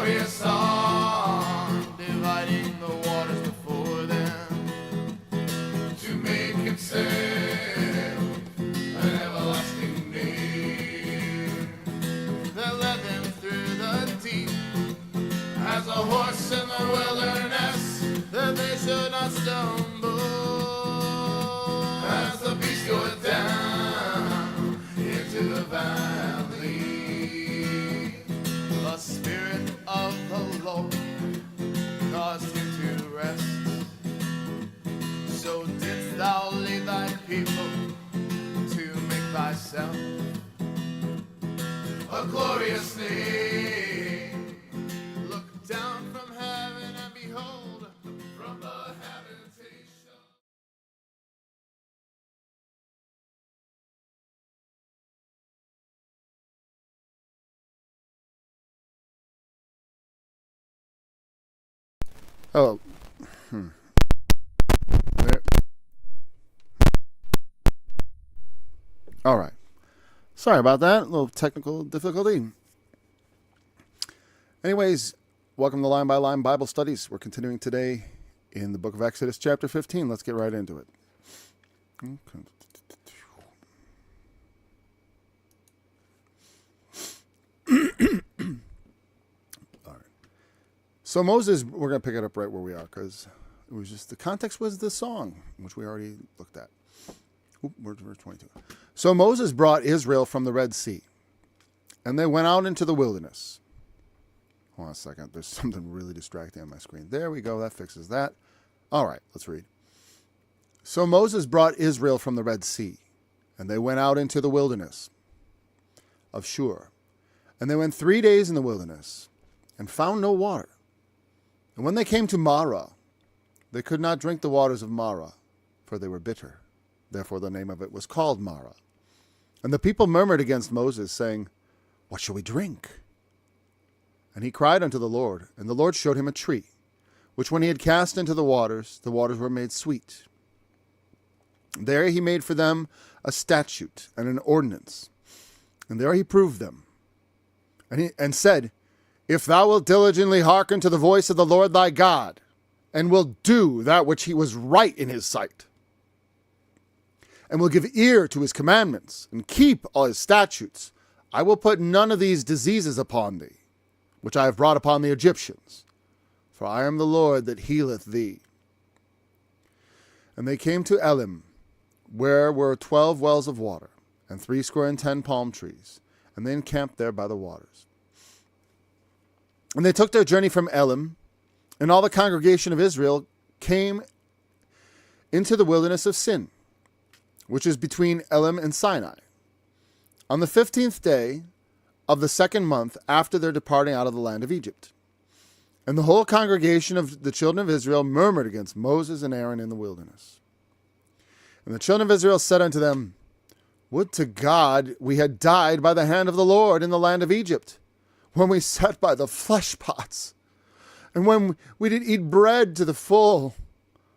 glorious song, dividing the waters before them, to make himself an everlasting name, that led them through the deep, as a horse in the wilderness, that they should not stumble, as the beast goeth down into the valley. The Spirit of the Lord caused him to rest. So didst thou lead thy people to make thyself a glorious name. Look down from heaven and behold, from the habitation. Oh. There. All right. Sorry about that. A little technical difficulty. Anyways, welcome to Line by Line Bible Studies. We're continuing today in the book of Exodus, chapter 15. Let's get right into it. Okay. So Moses, we're going to pick it up right where we are because it was just the context was the song, which we already looked at. Verse 22. So Moses brought Israel from the Red Sea, and they went out into the wilderness. Hold on a second. There's something really distracting on my screen. There we go. That fixes that. All right, let's read. So Moses brought Israel from the Red Sea, and they went out into the wilderness of Shur. And they went 3 days in the wilderness and found no water. And when they came to Marah, they could not drink the waters of Marah, for they were bitter. Therefore the name of it was called Marah. And the people murmured against Moses, saying, What shall we drink? And he cried unto the Lord, and the Lord showed him a tree, which when he had cast into the waters were made sweet. There he made for them a statute and an ordinance, and there he proved them. And said, If thou wilt diligently hearken to the voice of the Lord thy God, and will do that which he was right in his sight, and will give ear to his commandments, and keep all his statutes, I will put none of these diseases upon thee, which I have brought upon the Egyptians, for I am the Lord that healeth thee. And they came to Elim, where were 12 wells of water, and 70 palm trees, and they encamped there by the waters. And they took their journey from Elim, and all the congregation of Israel came into the wilderness of Sin, which is between Elim and Sinai, on the 15th day of the 2nd month after their departing out of the land of Egypt. And the whole congregation of the children of Israel murmured against Moses and Aaron in the wilderness. And the children of Israel said unto them, Would to God we had died by the hand of the Lord in the land of Egypt, when we sat by the flesh pots, and when we did eat bread to the full.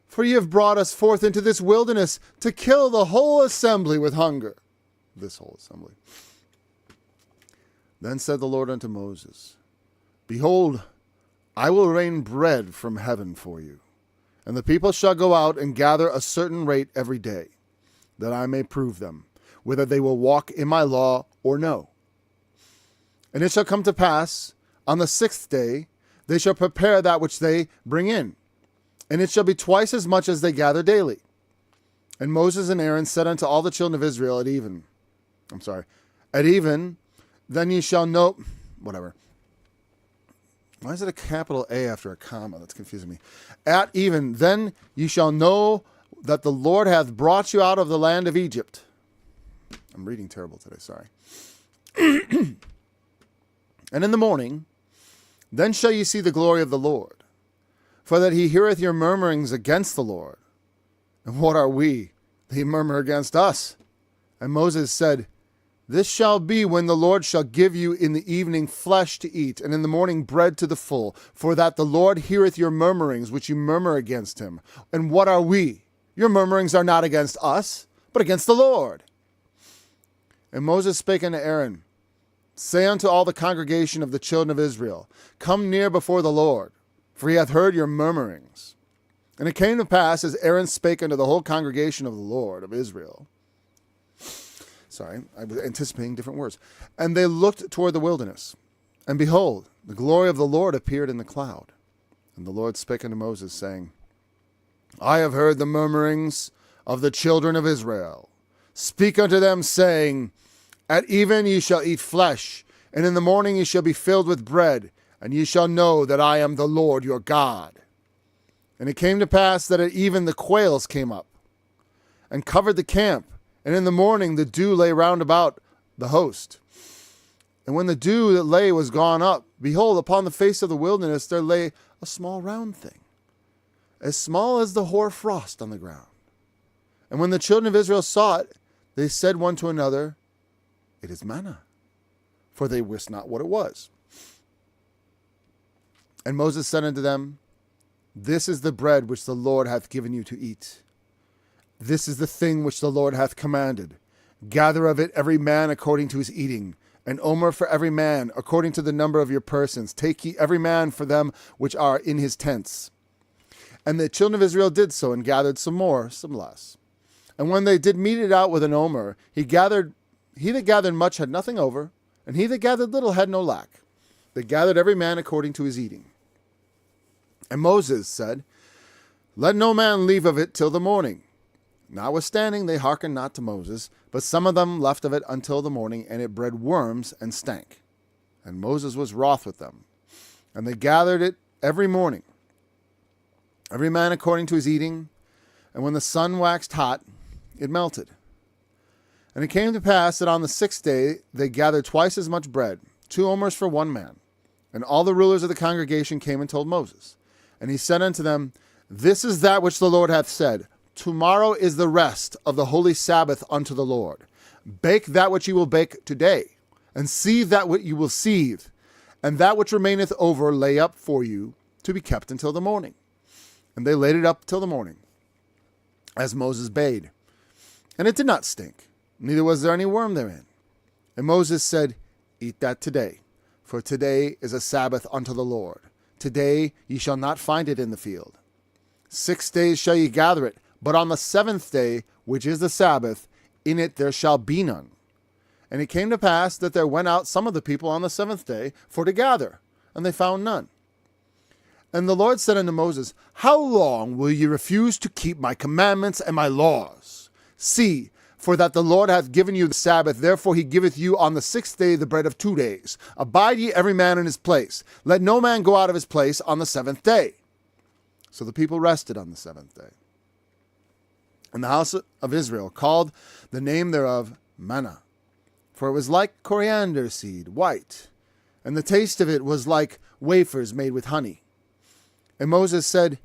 For ye have brought us forth into this wilderness to kill the whole assembly with hunger. This whole assembly. Then said the Lord unto Moses, Behold, I will rain bread from heaven for you, and the people shall go out and gather a certain rate every day, that I may prove them, whether they will walk in my law or no. And it shall come to pass, on the 6th day, they shall prepare that which they bring in, and it shall be twice as much as they gather daily. And Moses and Aaron said unto all the children of Israel at even, then ye shall know, whatever. Why is it a capital A after a comma? That's confusing me. At even, then ye shall know that the Lord hath brought you out of the land of Egypt. I'm reading terrible today, sorry. And in the morning, then shall ye see the glory of the Lord, for that he heareth your murmurings against the Lord. And what are we, that he murmur against us? And Moses said, This shall be when the Lord shall give you in the evening flesh to eat, and in the morning bread to the full, for that the Lord heareth your murmurings which you murmur against him. And what are we? Your murmurings are not against us, but against the Lord. And Moses spake unto Aaron, Say unto all the congregation of the children of Israel, come near before the Lord, for he hath heard your murmurings. And it came to pass, as Aaron spake unto the whole congregation of the Lord of Israel. Sorry, I was anticipating different words. And they looked toward the wilderness. And behold, the glory of the Lord appeared in the cloud. And the Lord spake unto Moses, saying, I have heard the murmurings of the children of Israel. Speak unto them, saying, At even ye shall eat flesh, and in the morning ye shall be filled with bread, and ye shall know that I am the Lord your God. And it came to pass that at even the quails came up, and covered the camp, and in the morning the dew lay round about the host. And when the dew that lay was gone up, behold, upon the face of the wilderness there lay a small round thing, as small as the hoar frost on the ground. And when the children of Israel saw it, they said one to another, It is manna, for they wist not what it was. And Moses said unto them, This is the bread which the Lord hath given you to eat. This is the thing which the Lord hath commanded. Gather of it every man according to his eating, an omer for every man, according to the number of your persons. Take ye every man for them which are in his tents. And the children of Israel did so, and gathered some more, some less. And when they did mete it out with an omer, he that gathered much had nothing over, and he that gathered little had no lack. They gathered every man according to his eating. And Moses said, Let no man leave of it till the morning. Notwithstanding, they hearkened not to Moses, but some of them left of it until the morning, and it bred worms and stank. And Moses was wroth with them. And they gathered it every morning, every man according to his eating. And when the sun waxed hot, it melted. And it came to pass that on the 6th day they gathered twice as much bread, 2 omers for one man. And all the rulers of the congregation came and told Moses. And he said unto them, This is that which the Lord hath said. Tomorrow is the rest of the holy Sabbath unto the Lord. Bake that which ye will bake today, and seethe that which ye will seethe, and that which remaineth over lay up for you to be kept until the morning. And they laid it up till the morning, as Moses bade. And it did not stink, neither was there any worm therein. And Moses said, Eat that today, for today is a Sabbath unto the Lord. Today ye shall not find it in the field. 6 days shall ye gather it, but on the 7th day, which is the Sabbath, in it there shall be none. And it came to pass that there went out some of the people on the 7th day for to gather, and they found none. And the Lord said unto Moses, How long will ye refuse to keep my commandments and my laws? See, for that the Lord hath given you the Sabbath, therefore he giveth you on the 6th day the bread of 2 days. Abide ye every man in his place. Let no man go out of his place on the 7th day. So the people rested on the 7th day. And the house of Israel called the name thereof manna, for it was like coriander seed, white, and the taste of it was like wafers made with honey. And Moses said,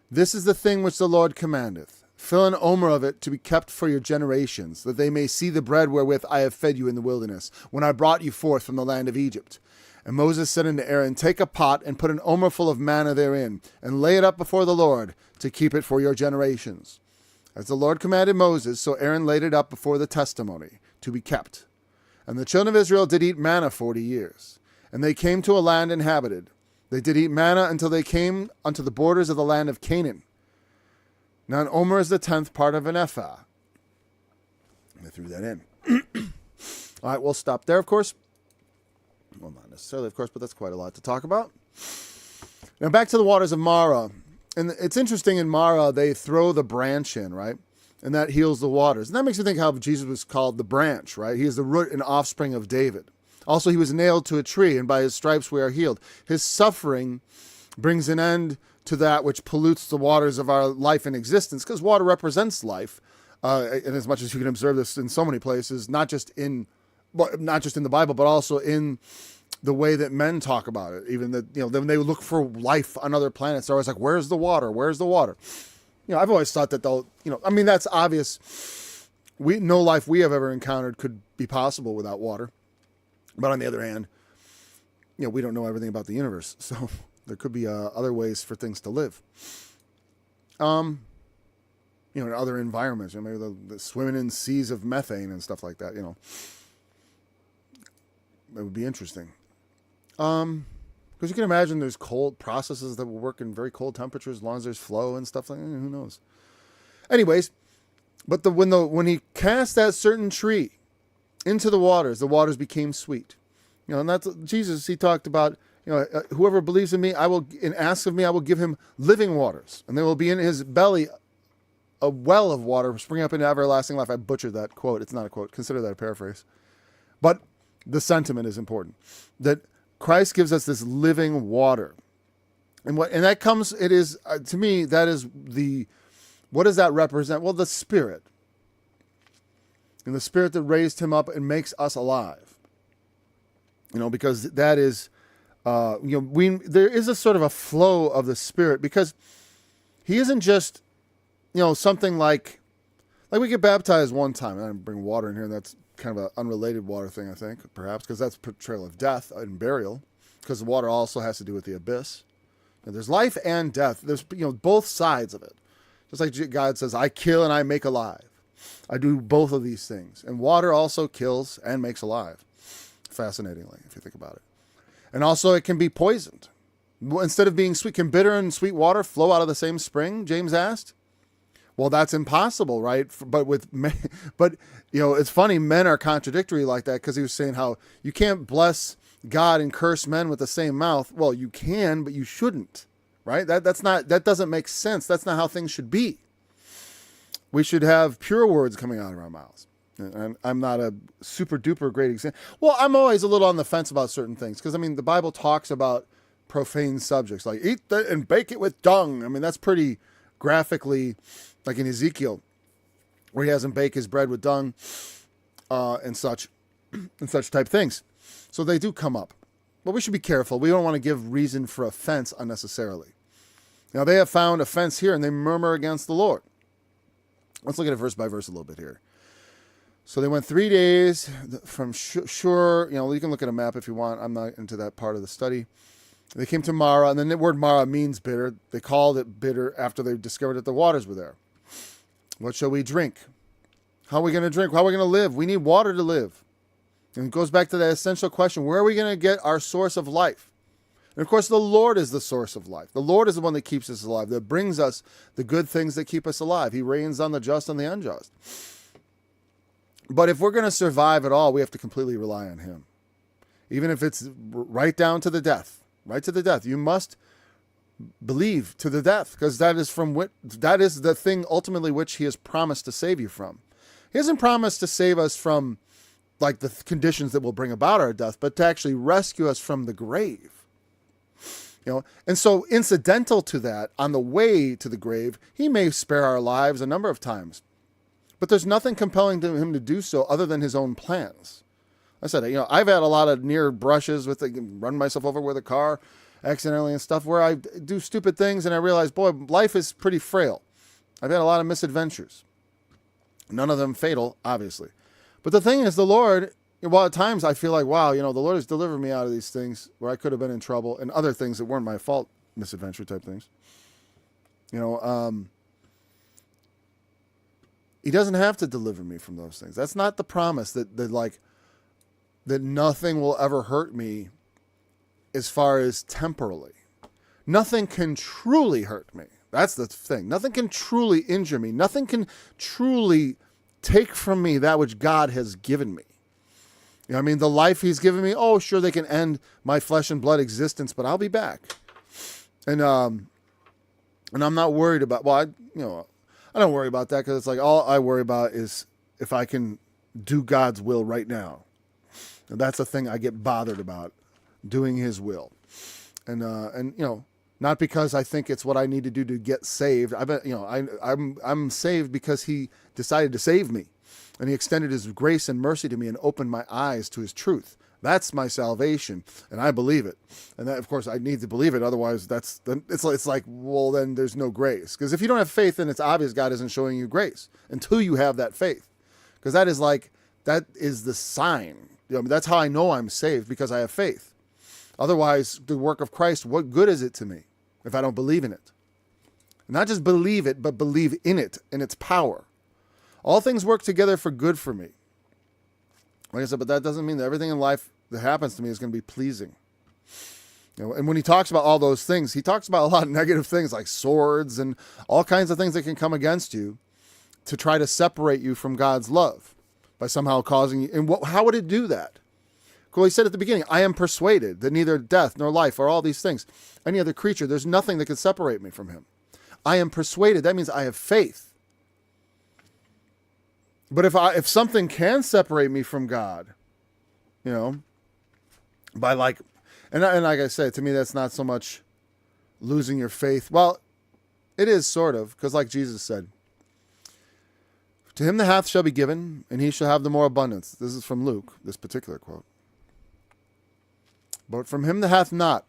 This is the thing which the Lord commandeth. Fill an omer of it to be kept for your generations, that they may see the bread wherewith I have fed you in the wilderness, when I brought you forth from the land of Egypt. And Moses said unto Aaron, Take a pot, and put an omer full of manna therein, and lay it up before the Lord, to keep it for your generations. As the Lord commanded Moses, so Aaron laid it up before the testimony, to be kept. And the children of Israel did eat manna 40 years. And they came to a land inhabited. They did eat manna until they came unto the borders of the land of Canaan. Now an omer is the 10th part of an ephah. I threw that in. All right, we'll stop there, of course. Well, not necessarily, of course, but that's quite a lot to talk about. Now back to the waters of Marah. And it's interesting, in Marah, they throw the branch in, right? And that heals the waters. And that makes me think how Jesus was called the branch, right? He is the root and offspring of David. Also, he was nailed to a tree, and by his stripes we are healed. His suffering brings an end to that which pollutes the waters of our life and existence, because water represents life. And as much as you can observe this in so many places, not just in the Bible, but also in the way that men talk about it. Even that, when they look for life on other planets, they're always like, "Where's the water? Where's the water?" I've always thought that they'll, that's obvious. No life we have ever encountered could be possible without water. But on the other hand, we don't know everything about the universe, so there could be other ways for things to live. In other environments, maybe the swimming in seas of methane and stuff like that. it would be interesting. Because you can imagine there's cold processes that will work in very cold temperatures as long as there's flow and stuff like that. Who knows? Anyways, but when he cast that certain tree into the waters became sweet. And that's Jesus. He talked about, whoever believes in me, and asks of me, I will give him living waters, and there will be in his belly a well of water springing up into everlasting life. I butchered that quote. It's not a quote. Consider that a paraphrase. But the sentiment is important, that Christ gives us this living water. And that comes, it is, to me, that is what does that represent? Well, the Spirit. And the Spirit that raised him up and makes us alive. Because that is, there is a sort of a flow of the Spirit, because he isn't just, something like we get baptized one time, and I bring water in here, and that's kind of an unrelated water thing, I think, perhaps, because that's portrayal of death and burial, because the water also has to do with the abyss. And there's life and death. There's, both sides of it. Just like God says, I kill and I make alive. I do both of these things. And water also kills and makes alive. Fascinatingly, if you think about it. And also it can be poisoned. Instead of being sweet, can bitter and sweet water flow out of the same spring? James asked. Well, that's impossible, right? But it's funny, men are contradictory like that, because he was saying how you can't bless God and curse men with the same mouth. Well, you can, but you shouldn't, right? That doesn't make sense. That's not how things should be. We should have pure words coming out of our mouths. And I'm not a super duper great example. Well, I'm always a little on the fence about certain things, because the Bible talks about profane subjects like eat that and bake it with dung. That's pretty graphically, like in Ezekiel, where he has him bake his bread with dung and such type things. So they do come up. But we should be careful. We don't want to give reason for offense unnecessarily. Now, they have found offense here, and they murmur against the Lord. Let's look at it verse by verse a little bit here. So they went 3 days from Shur. You can look at a map if you want. I'm not into that part of the study. They came to Mara, and the word Mara means bitter. They called it bitter after they discovered that the waters were there. What shall we drink? How are we going to drink? How are we going to live? We need water to live. And it goes back to that essential question, where are we going to get our source of life? And of course, the Lord is the source of life. The Lord is the one that keeps us alive, that brings us the good things that keep us alive. He reigns on the just and the unjust. But if we're going to survive at all, we have to completely rely on him. Even if it's right down to the death. Right to the death. You must believe to the death, because that is the thing ultimately which he has promised to save you from. He hasn't promised to save us from like the conditions that will bring about our death, but to actually rescue us from the grave. And so incidental to that, on the way to the grave, he may spare our lives a number of times, but there's nothing compelling to him to do so other than his own plans. I said, I've had a lot of near brushes with run myself over with a car accidentally and stuff, where I do stupid things and I realize, boy, life is pretty frail. I've had a lot of misadventures. None of them fatal, obviously. But the thing is, the Lord, at times I feel like, wow, the Lord has delivered me out of these things where I could have been in trouble, and other things that weren't my fault, misadventure type things. He doesn't have to deliver me from those things. That's not the promise that nothing will ever hurt me as far as temporally. Nothing can truly hurt me. That's the thing. Nothing can truly injure me. Nothing can truly take from me that which God has given me. The life he's given me, oh, sure, they can end my flesh and blood existence, but I'll be back. And I'm not worried about, I don't worry about that, because it's like all I worry about is if I can do God's will right now. And that's the thing I get bothered about, doing his will. And not because I think it's what I need to do to get saved. I'm saved because he decided to save me, and he extended his grace and mercy to me and opened my eyes to his truth. That's my salvation, and I believe it. And that, of course, I need to believe it. Otherwise, it's like, well, then there's no grace. Because if you don't have faith, then it's obvious God isn't showing you grace until you have that faith. Because that is the sign. That's how I know I'm saved, because I have faith. Otherwise, the work of Christ, what good is it to me if I don't believe in it? Not just believe it, but believe in it and its power. All things work together for good for me. Like I said, but that doesn't mean that everything in life that happens to me is going to be pleasing. And when he talks about all those things, he talks about a lot of negative things like swords and all kinds of things that can come against you to try to separate you from God's love by somehow causing you. And how would it do that? Well, he said at the beginning, I am persuaded that neither death nor life or all these things, any other creature, there's nothing that can separate me from him. I am persuaded. That means I have faith. But if something can separate me from God, by like, and like I said, to me, that's not so much losing your faith. Well, it is sort of, because like Jesus said, to him the hath shall be given, and he shall have the more abundance. This is from Luke, this particular quote. But from him that hath not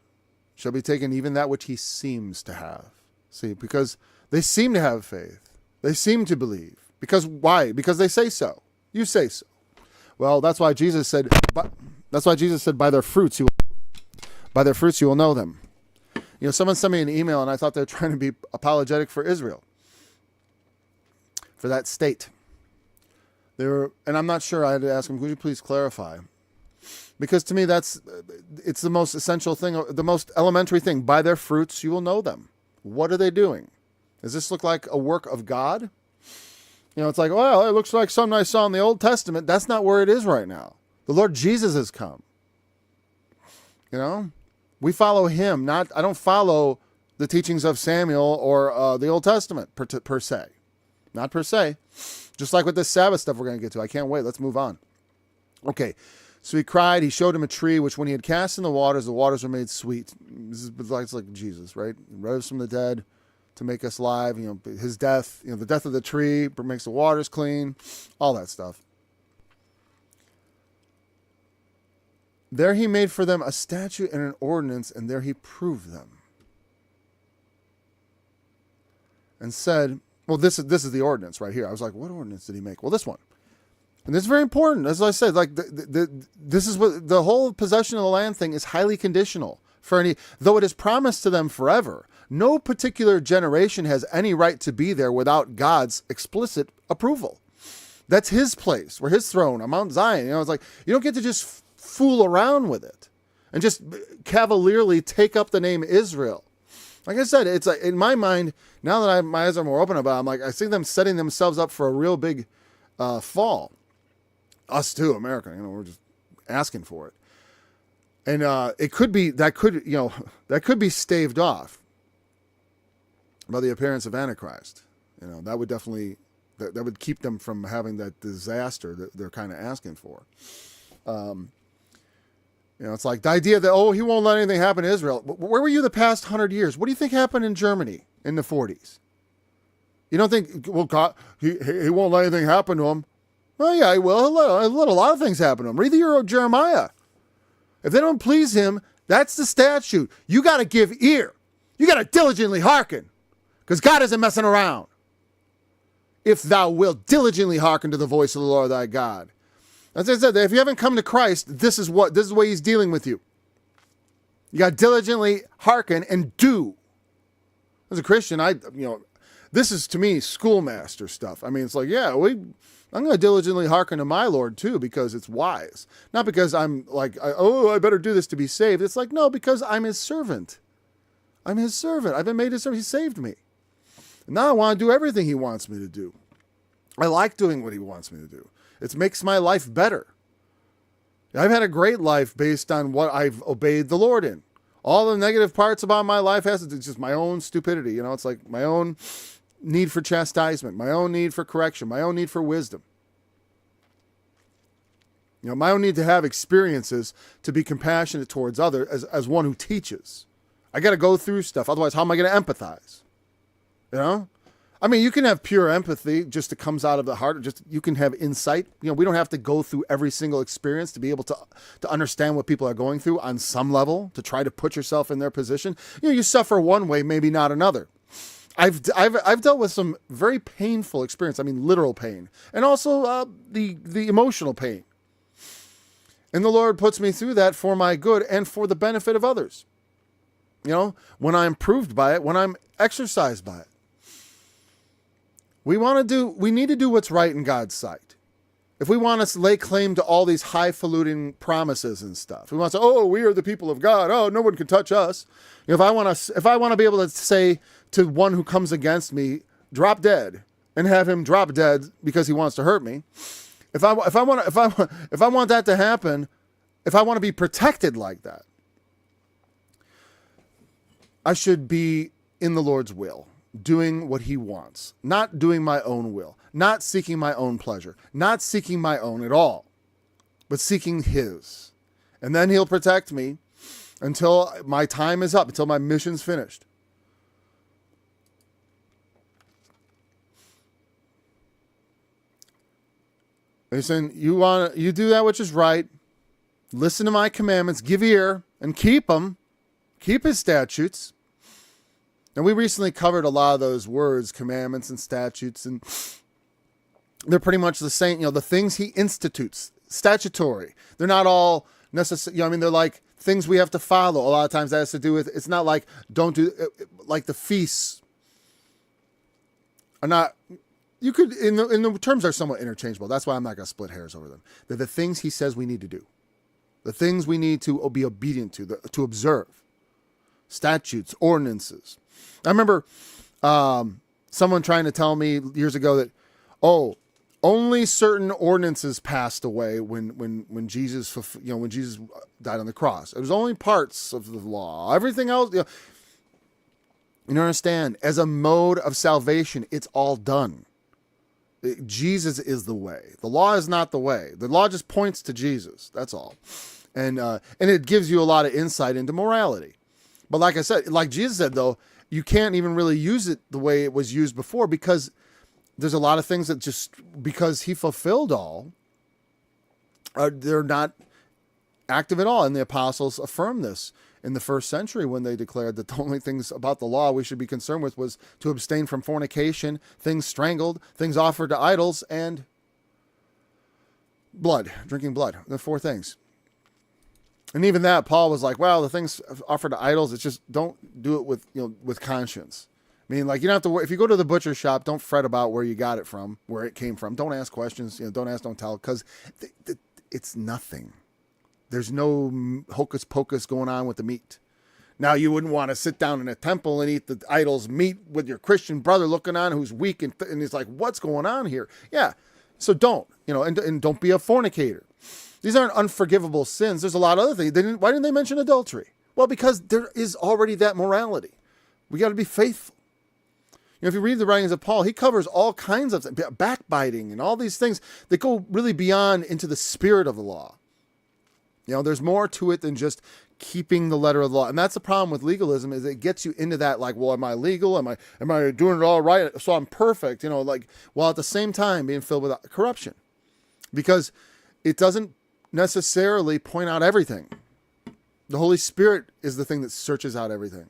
shall be taken even that which he seems to have. See, because they seem to have faith. They seem to believe. Because why? Because they say so. You say so. Well, that's why Jesus said, by their fruits you will know them. Someone sent me an email and I thought they were trying to be apologetic for Israel, for that state. And I'm not sure. I had to ask them, would you please clarify? Because to me, it's the most essential thing, the most elementary thing. By their fruits, you will know them. What are they doing? Does this look like a work of God? It's like, well, it looks like something I saw in the Old Testament. That's not where it is right now. The Lord Jesus has come. We follow him. I don't follow the teachings of Samuel or the Old Testament per se. Not per se. Just like with this Sabbath stuff we're going to get to. I can't wait. Let's move on. Okay. So he cried. He showed him a tree, which when he had cast in the waters were made sweet. This is like Jesus, right? He rose from the dead to make us alive. His death, the death of the tree makes the waters clean, all that stuff. There he made for them a statute and an ordinance, and there he proved them. And said, well, this is the ordinance right here. I was like, what ordinance did he make? Well, this one. And this is very important. As I said, like this is what the whole possession of the land thing is highly conditional. Though it is promised to them forever, no particular generation has any right to be there without God's explicit approval. That's his place, or his throne on Mount Zion. It's like, you don't get to just fool around with it and just cavalierly take up the name Israel. Like I said, it's like, in my mind, now that my eyes are more open about it, I'm like, I see them setting themselves up for a real big fall. Us too, America, we're just asking for it. And that could be staved off by the appearance of Antichrist. That would definitely, that would keep them from having that disaster that they're kind of asking for. It's like the idea that, he won't let anything happen to Israel. Where were you the past 100 years? What do you think happened in Germany in the 40s? You don't think, well, God, he won't let anything happen to him? Well, yeah, he will. He'll let a lot of things happen to him. Read the year of Jeremiah. If they don't please him, that's the statute. You got to give ear. You got to diligently hearken, because God isn't messing around. If thou wilt diligently hearken to the voice of the Lord thy God. As I said, if you haven't come to Christ, this is what he's dealing with you. You got to diligently hearken and do. As a Christian, this is to me schoolmaster stuff. It's like, yeah, I'm going to diligently hearken to my Lord too, because it's wise. Not because I'm like, I better do this to be saved. It's like, no, because I'm his servant. I'm his servant. I've been made his servant. He saved me. And now I want to do everything he wants me to do. I like doing what he wants me to do. It makes my life better. I've had a great life based on what I've obeyed the Lord in. All the negative parts about my life it's just my own stupidity. It's like my own need for chastisement, my own need for correction, my own need for wisdom. My own need to have experiences to be compassionate towards others as one who teaches. I got to go through stuff. Otherwise, how am I going to empathize? You can have pure empathy just that comes out of the heart. You can have insight. We don't have to go through every single experience to be able to understand what people are going through on some level, to try to put yourself in their position. You suffer one way, maybe not another. I've dealt with some very painful experience. Literal pain, and also the emotional pain. And the Lord puts me through that for my good and for the benefit of others. When I'm proved by it, when I'm exercised by it. We need to do what's right in God's sight. if we want to lay claim to all these highfalutin promises and stuff, we want to say, oh, we are the people of God. Oh, no one can touch us. If I want to be able to say to one who comes against me, drop dead, and have him drop dead because he wants to hurt me. If I want that to happen, if I want to be protected like that, I should be in the Lord's will, doing what he wants, not doing my own will, not seeking my own pleasure, not seeking my own at all, but seeking his. And then he'll protect me until my time is up, until my mission's finished. He's saying, you do that which is right, listen to my commandments, give ear, and keep them. Keep his statutes. And we recently covered a lot of those words, commandments and statutes, and they're pretty much the same. The things he institutes, statutory. They're not all necessary. They're like things we have to follow. A lot of times that has to do with, it's not like don't do, like the feasts are not, you could, in the terms are somewhat interchangeable. That's why I'm not going to split hairs over them. They're the things he says we need to do. The things we need to be obedient to observe. Statutes, ordinances. I remember someone trying to tell me years ago that, only certain ordinances passed away when Jesus, when Jesus died on the cross. It was only parts of the law. Everything else, you understand, as a mode of salvation, it's all done. Jesus is the way. The law is not the way. The law just points to Jesus. That's all. And it gives you a lot of insight into morality. But like I said, like Jesus said, though, you can't even really use it the way it was used before, because there's a lot of things that just, because he fulfilled all, they're not active at all. And the apostles affirmed this in the first century when they declared that the only things about the law we should be concerned with was to abstain from fornication, things strangled, things offered to idols, and blood, drinking blood. The four things. And even that, Paul was like, well, the things offered to idols, it's just don't do it with conscience. I mean, like, you don't have to worry. If you go to the butcher shop, don't fret about where you got it from, where it came from. Don't ask questions. Don't ask, don't tell, because it's nothing. There's no hocus pocus going on with the meat. Now, you wouldn't want to sit down in a temple and eat the idol's meat with your Christian brother looking on who's weak and he's like, what's going on here? Yeah. So don't, and don't be a fornicator. These aren't unforgivable sins. There's a lot of other things. Why didn't they mention adultery? Well, because there is already that morality. We got to be faithful. If you read the writings of Paul, he covers all kinds of things, backbiting and all these things that go really beyond into the spirit of the law. There's more to it than just keeping the letter of the law. And that's the problem with legalism, is it gets you into that, like, well, am I legal? Am I doing it all right? So I'm perfect, while at the same time being filled with corruption, because it doesn't necessarily point out everything. The Holy Spirit is the thing that searches out everything.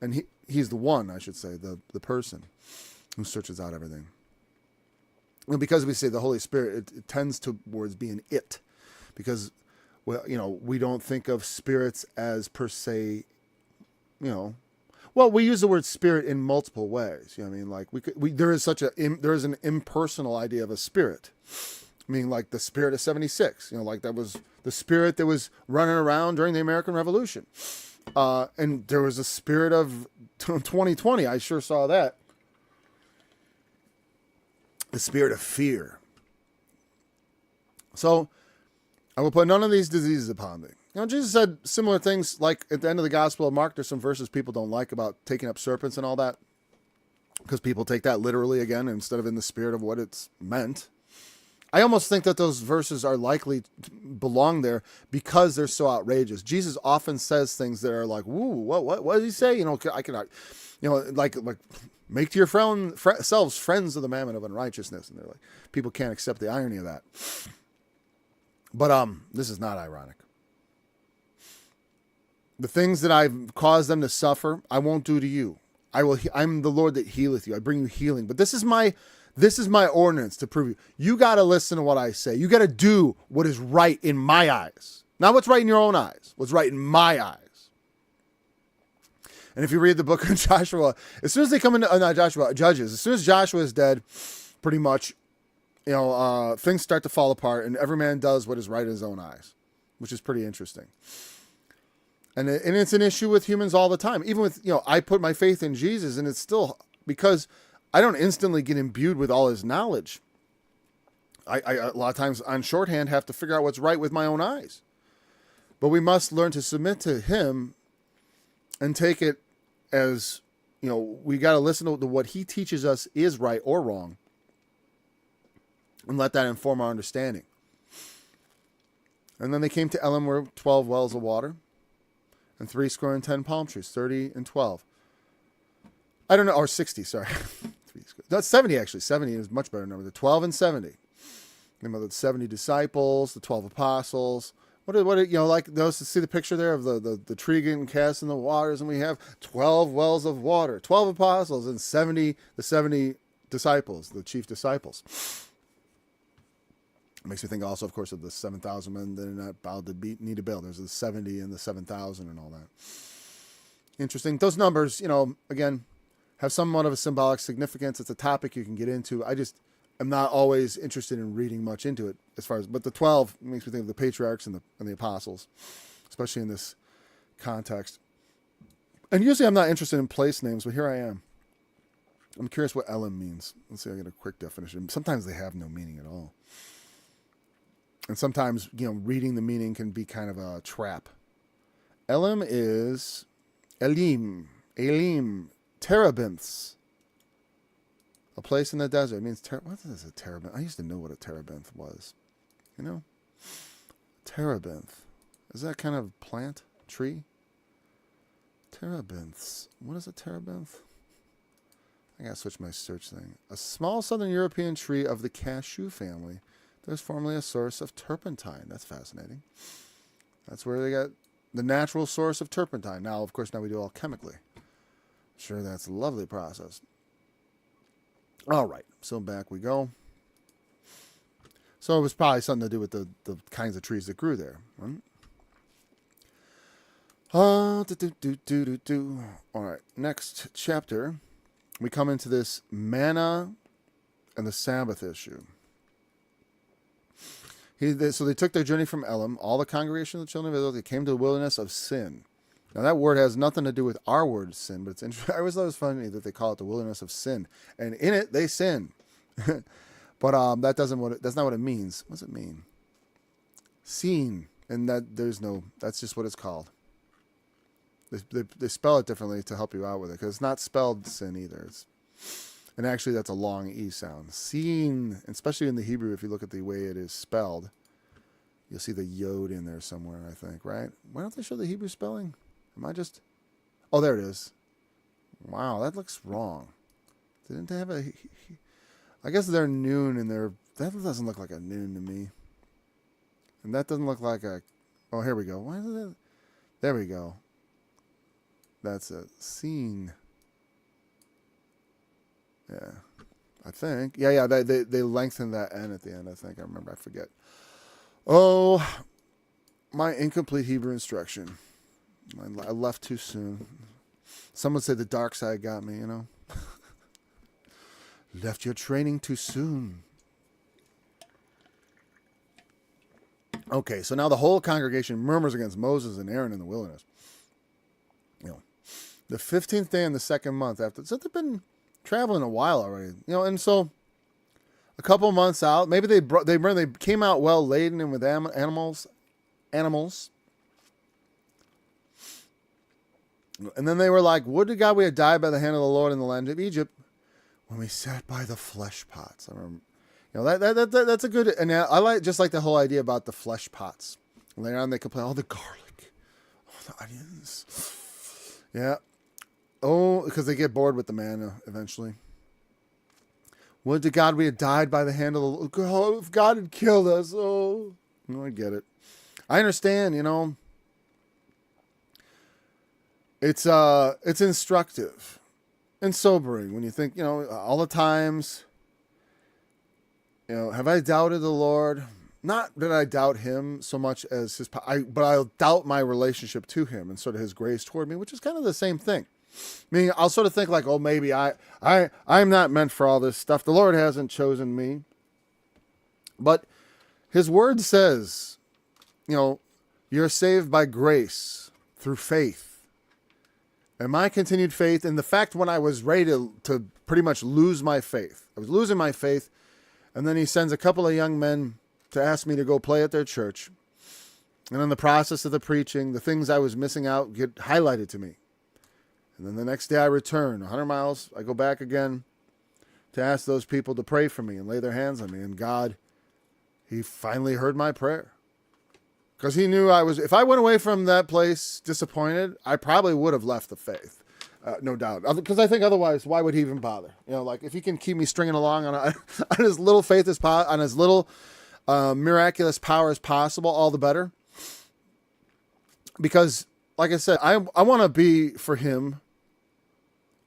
And he's the one, I should say, the person who searches out everything. And because we say the Holy Spirit, it tends towards being it. Because, we don't think of spirits as per se, well, we use the word spirit in multiple ways. Like there is an impersonal idea of a spirit. Like the spirit of 76, like that was the spirit that was running around during the American Revolution. And there was a spirit of 2020. I sure saw that. The spirit of fear. So I will put none of these diseases upon thee. Jesus said similar things, like at the end of the Gospel of Mark, there's some verses people don't like about taking up serpents and all that, because people take that literally again instead of in the spirit of what it's meant. I almost think that those verses are likely to belong there because they're so outrageous. Jesus often says things that are like, "Woo, what did he say?" I cannot, like make to your selves friends of the mammon of unrighteousness, and they're like, people can't accept the irony of that. But this is not ironic. The things that I've caused them to suffer, I won't do to you. I'm the Lord that healeth you. I bring you healing. But this is my ordinance to prove you. You got to listen to what I say. You got to do what is right in my eyes. Not what's right in your own eyes. What's right in my eyes. And if you read the book of Joshua, as soon as they come into, not Joshua, Judges, as soon as Joshua is dead, pretty much things start to fall apart, and every man does what is right in his own eyes, which is pretty interesting. And it's an issue with humans all the time. Even with, I put my faith in Jesus, and it's still because I don't instantly get imbued with all his knowledge. I a lot of times on shorthand have to figure out what's right with my own eyes. But we must learn to submit to him and take it as, we got to listen to what he teaches us is right or wrong and let that inform our understanding. And then they came to Elim, where 12 wells of water and 70 palm trees, 30 and 12. I don't know, or 60, sorry. That's 70, actually. 70 is a much better number. The 12 and 70. The 70 disciples, the 12 apostles. Like those, see the picture there of the tree getting cast in the waters, and we have 12 wells of water, 12 apostles, and 70 disciples, the chief disciples. It makes me think also, of course, of the 7,000 men that are not bowed to knee to Baal. There's the 70 and the 7,000 and all that. Interesting. Those numbers, again, have somewhat of a symbolic significance. It's a topic you can get into. I'm not always interested in reading much into it but the 12 makes me think of the patriarchs and the apostles, especially in this context. And usually I'm not interested in place names, but here I am. I'm curious what Elim means. Let's see if I get a quick definition. Sometimes they have no meaning at all. And sometimes, reading the meaning can be kind of a trap. Elim is Elim, terebinths. A place in the desert. It means, what is a terebinth? I used to know what a terebinth was. Terebinth. Is that kind of plant? Tree? Terebinths. What is a terebinth? I gotta switch my search thing. A small southern European tree of the cashew family. There's formerly a source of turpentine. That's fascinating. That's where they got the natural source of turpentine. Now, of course, we do all chemically. Sure, that's a lovely process. All right, so back we go. So it was probably something to do with the kinds of trees that grew there. Right? All right, next chapter, we come into this manna and the Sabbath issue. So they took their journey from Elim, all the congregation of the children of Israel. They came to the wilderness of Sin. Now, that word has nothing to do with our word sin, but it's interesting. I always thought it was funny that they call it the wilderness of sin. And in it, they sin. But that's not what it means. What does it mean? Seen. And that's just what it's called. They spell it differently to help you out with it, because it's not spelled sin either. And actually, that's a long E sound. Seen, especially in the Hebrew, if you look at the way it is spelled, you'll see the yod in there somewhere, I think, right? Why don't they show the Hebrew spelling? Oh, there it is. Wow, that looks wrong. Didn't they have I guess they're noon in there. That doesn't look like a noon to me. And that doesn't look like oh, here we go. Why is it? There we go. That's a scene. Yeah, I think. Yeah, they lengthened that N at the end, I think. I remember, I forget. Oh, my incomplete Hebrew instruction. I left too soon. Some would say the dark side got me, Left your training too soon. Okay, so now the whole congregation murmurs against Moses and Aaron in the wilderness. The 15th day in the second month after. So they've been traveling a while already, and so a couple months out, maybe they came out well laden and with animals. And then they were like, would to God we had died by the hand of the Lord in the land of Egypt when we sat by the flesh pots. I remember, that's a good, and I like the whole idea about the flesh pots. Later on, they complain, the garlic, the onions. Yeah. Oh, because they get bored with the manna eventually. Would to God we had died by the hand of the Lord. Oh, if God had killed us. Oh, I get it. I understand, It's instructive and sobering when you think, all the times, have I doubted the Lord? Not that I doubt him so much as but I'll doubt my relationship to him and sort of his grace toward me, which is kind of the same thing. Meaning, I'll sort of think like, maybe I'm not meant for all this stuff. The Lord hasn't chosen me. But his word says, you're saved by grace through faith. And my continued faith, and the fact when I was ready to pretty much lose my faith, I was losing my faith, and then he sends a couple of young men to ask me to go play at their church. And in the process of the preaching, the things I was missing out get highlighted to me. And then the next day I return 100 miles. I go back again to ask those people to pray for me and lay their hands on me. And God, he finally heard my prayer. Because he knew if I went away from that place disappointed, I probably would have left the faith. No doubt. Because I think otherwise, why would he even bother? If he can keep me stringing along on as little faith on as little miraculous power as possible, all the better. Because, like I said, I want to be for him.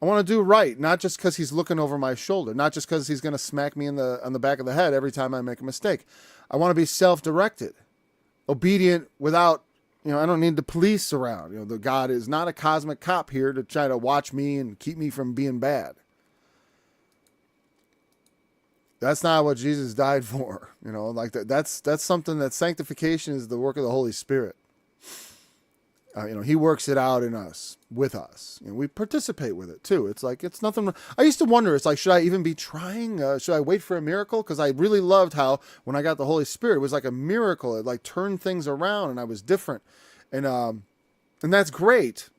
I want to do right, not just because he's looking over my shoulder, not just because he's going to smack me on the back of the head every time I make a mistake. I want to be self-directed, obedient without, I don't need the police around. The God is not a cosmic cop here to try to watch me and keep me from being bad. That's not what Jesus died for. That's something that sanctification is the work of the Holy Spirit. He works it out in us, with us. We participate with it too. It's nothing. I used to wonder, should I even be trying? Should I wait for a miracle? Because I really loved how when I got the Holy Spirit, it was like a miracle. It turned things around and I was different. And that's great.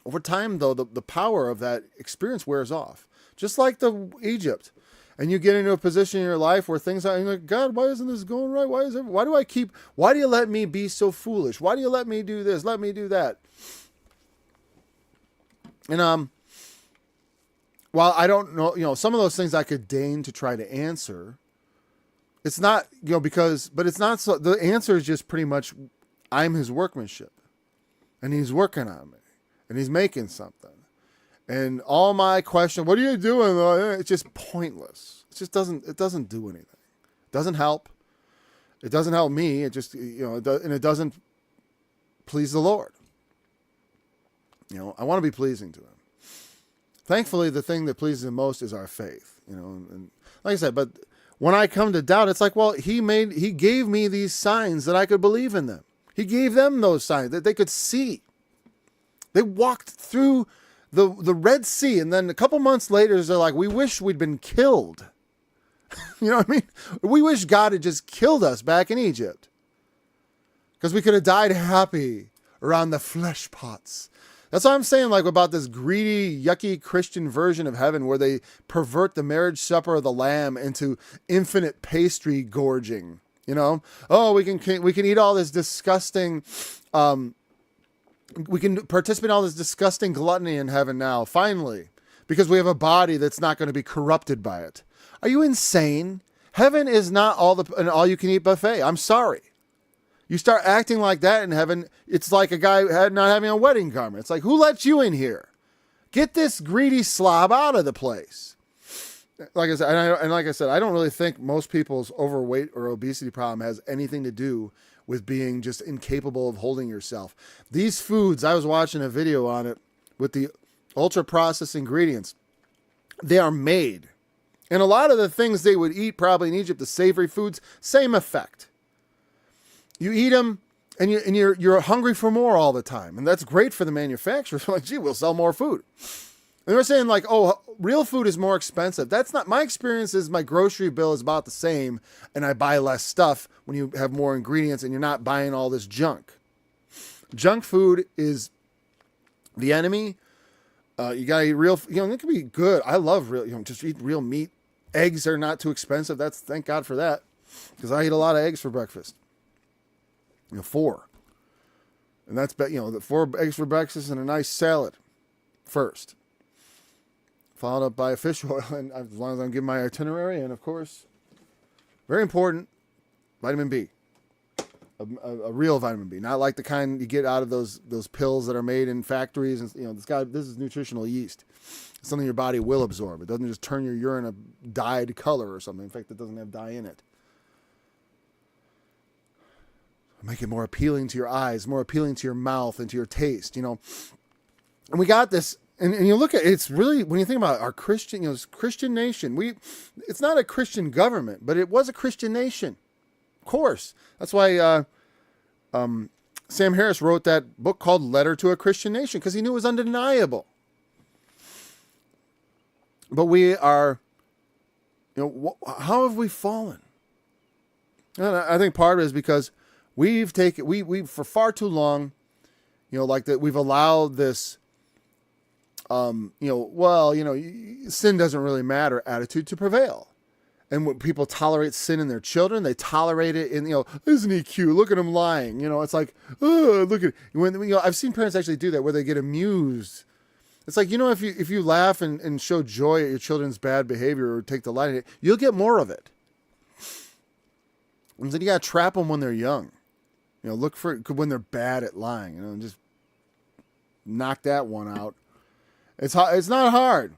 Over time though, the power of that experience wears off. Just like the Egypt. And you get into a position in your life where things are, you're like, God, why isn't this going right? Why do you let me be so foolish? Why do you let me do this? Let me do that? And, while I don't know, some of those things I could deign to try to answer, it's not, but it's not so, the answer is just pretty much, I'm his workmanship and he's working on me and he's making something. And all my question, what are you doing? It's just pointless. It doesn't do anything. It doesn't help. It doesn't help me. It just, and it doesn't please the Lord. I want to be pleasing to him. Thankfully, the thing that pleases him most is our faith, and like I said, but when I come to doubt, it's like, well, he gave me these signs that I could believe in them. He gave them those signs that they could see. They walked through the Red Sea, and then a couple months later, they're like, we wish we'd been killed. You know what I mean? We wish God had just killed us back in Egypt. Because we could have died happy around the flesh pots. That's what I'm saying, about this greedy, yucky Christian version of heaven where they pervert the marriage supper of the Lamb into infinite pastry gorging. Oh, we can eat all this disgusting... we can participate in all this disgusting gluttony in heaven now, finally, because we have a body that's not going to be corrupted by it. Are you insane? Heaven is not an all-you-can-eat buffet. I'm sorry. You start acting like that in heaven, it's like a guy not having a wedding garment. It's like, who let you in here? Get this greedy slob out of the place. Like I said, I don't really think most people's overweight or obesity problem has anything to do with being just incapable of holding yourself. These foods, I was watching a video on it with the ultra-processed ingredients. They are made. And a lot of the things they would eat probably in Egypt, the savory foods, same effect. You eat them and you're hungry for more all the time. And that's great for the manufacturers. Like, gee, we'll sell more food. And they're saying real food is more expensive. That's not my experience. Is my grocery bill is about the same and I buy less stuff when you have more ingredients and you're not buying all this junk. Junk food is the enemy. You gotta eat real, it can be good. I love real, just eat real meat. Eggs are not too expensive. Thank God for that. Because I eat a lot of eggs for breakfast. 4. And that's, the 4 eggs for breakfast and a nice salad first. Followed up by a fish oil, and as long as I'm giving my itinerary, and of course, very important, vitamin B, a real vitamin B, not like the kind you get out of those pills that are made in factories. And this is nutritional yeast. It's something your body will absorb. It doesn't just turn your urine a dyed color or something. In fact, it doesn't have dye in it. Make it more appealing to your eyes, more appealing to your mouth and to your taste. And we got this. And you look at it's really when you think about our Christian, Christian nation. It's not a Christian government, but it was a Christian nation. Of course, that's why Sam Harris wrote that book called "Letter to a Christian Nation" because he knew it was undeniable. But we are, how have we fallen? And I think part of it is because we've for far too long, like that we've allowed this, sin doesn't really matter attitude to prevail. And when people tolerate sin in their children, they tolerate it in, isn't he cute? Look at him lying. It's like, oh, look at when I've seen parents actually do that where they get amused. It's like, if you laugh and show joy at your children's bad behavior or take delight in it, you'll get more of it. And then you got to trap them when they're young. Look for it when they're bad at lying, and just knock that one out. It's not hard.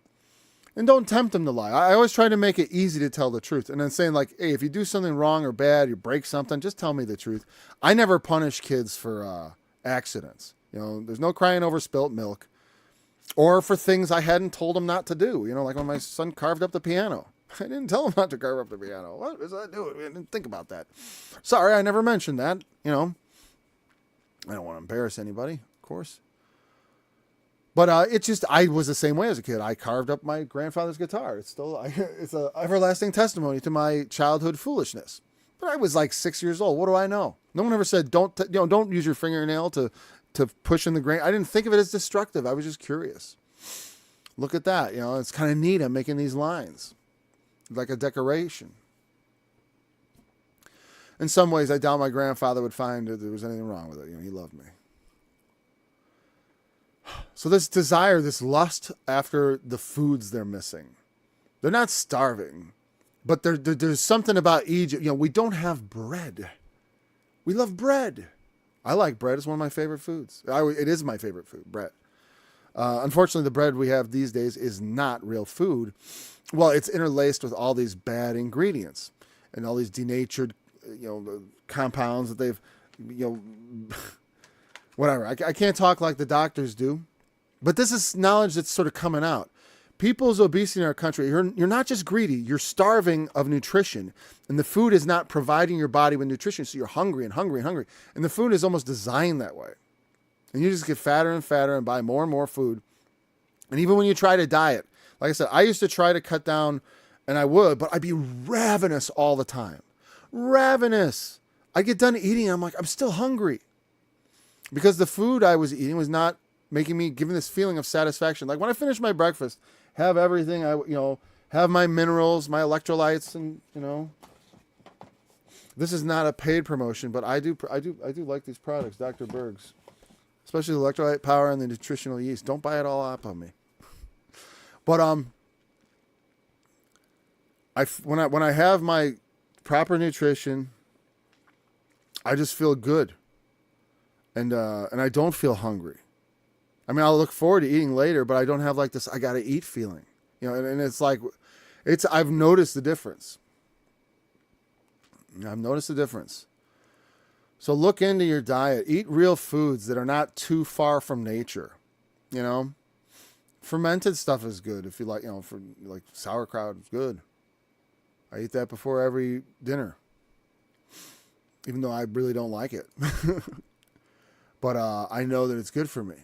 And don't tempt them to lie. I always try to make it easy to tell the truth. And then saying like, hey, if you do something wrong or bad, you break something, just tell me the truth. I never punish kids for accidents. There's no crying over spilt milk. Or for things I hadn't told them not to do. Like when my son carved up the piano. I didn't tell him not to carve up the piano. What was I doing? I didn't think about that. Sorry, I never mentioned that. I don't want to embarrass anybody, of course. But I was the same way as a kid. I carved up my grandfather's guitar. It's an everlasting testimony to my childhood foolishness. But I was like 6 years old. What do I know? No one ever said don't use your fingernail to push in the grain. I didn't think of it as destructive. I was just curious. Look at that. It's kind of neat. I'm making these lines like a decoration. In some ways, I doubt my grandfather would find that there was anything wrong with it. He loved me. So this desire, this lust after the foods they're missing. They're not starving, but there's something about Egypt. We don't have bread. We love bread. I like bread. It's one of my favorite foods. It is my favorite food, bread. Unfortunately, the bread we have these days is not real food. Well, it's interlaced with all these bad ingredients and all these denatured, compounds that they've, whatever. I can't talk like the doctors do, but this is knowledge that's sort of coming out. People's obesity in our country, you're not just greedy, you're starving of nutrition, and the food is not providing your body with nutrition, so you're hungry and hungry and hungry, and the food is almost designed that way. And you just get fatter and fatter and buy more and more food. And even when you try to diet, like I said, I used to try to cut down, and I would, but I'd be ravenous all the time. Ravenous. I'd get done eating, I'm like, I'm still hungry. Because the food I was eating was not making me, giving this feeling of satisfaction. Like when I finish my breakfast, have everything, have my minerals, my electrolytes, and, this is not a paid promotion, but I do like these products, Dr. Berg's, especially the electrolyte power and the nutritional yeast. Don't buy it all up on me. But when I have my proper nutrition, I just feel good, and I don't feel hungry. I mean, I'll look forward to eating later, but I don't have like this I gotta eat feeling, and it's like, I've noticed the difference. I've noticed the difference. So look into your diet. Eat real foods that are not too far from nature. Fermented stuff is good if you like. For like sauerkraut is good. I eat that before every dinner, even though I really don't like it. But I know that it's good for me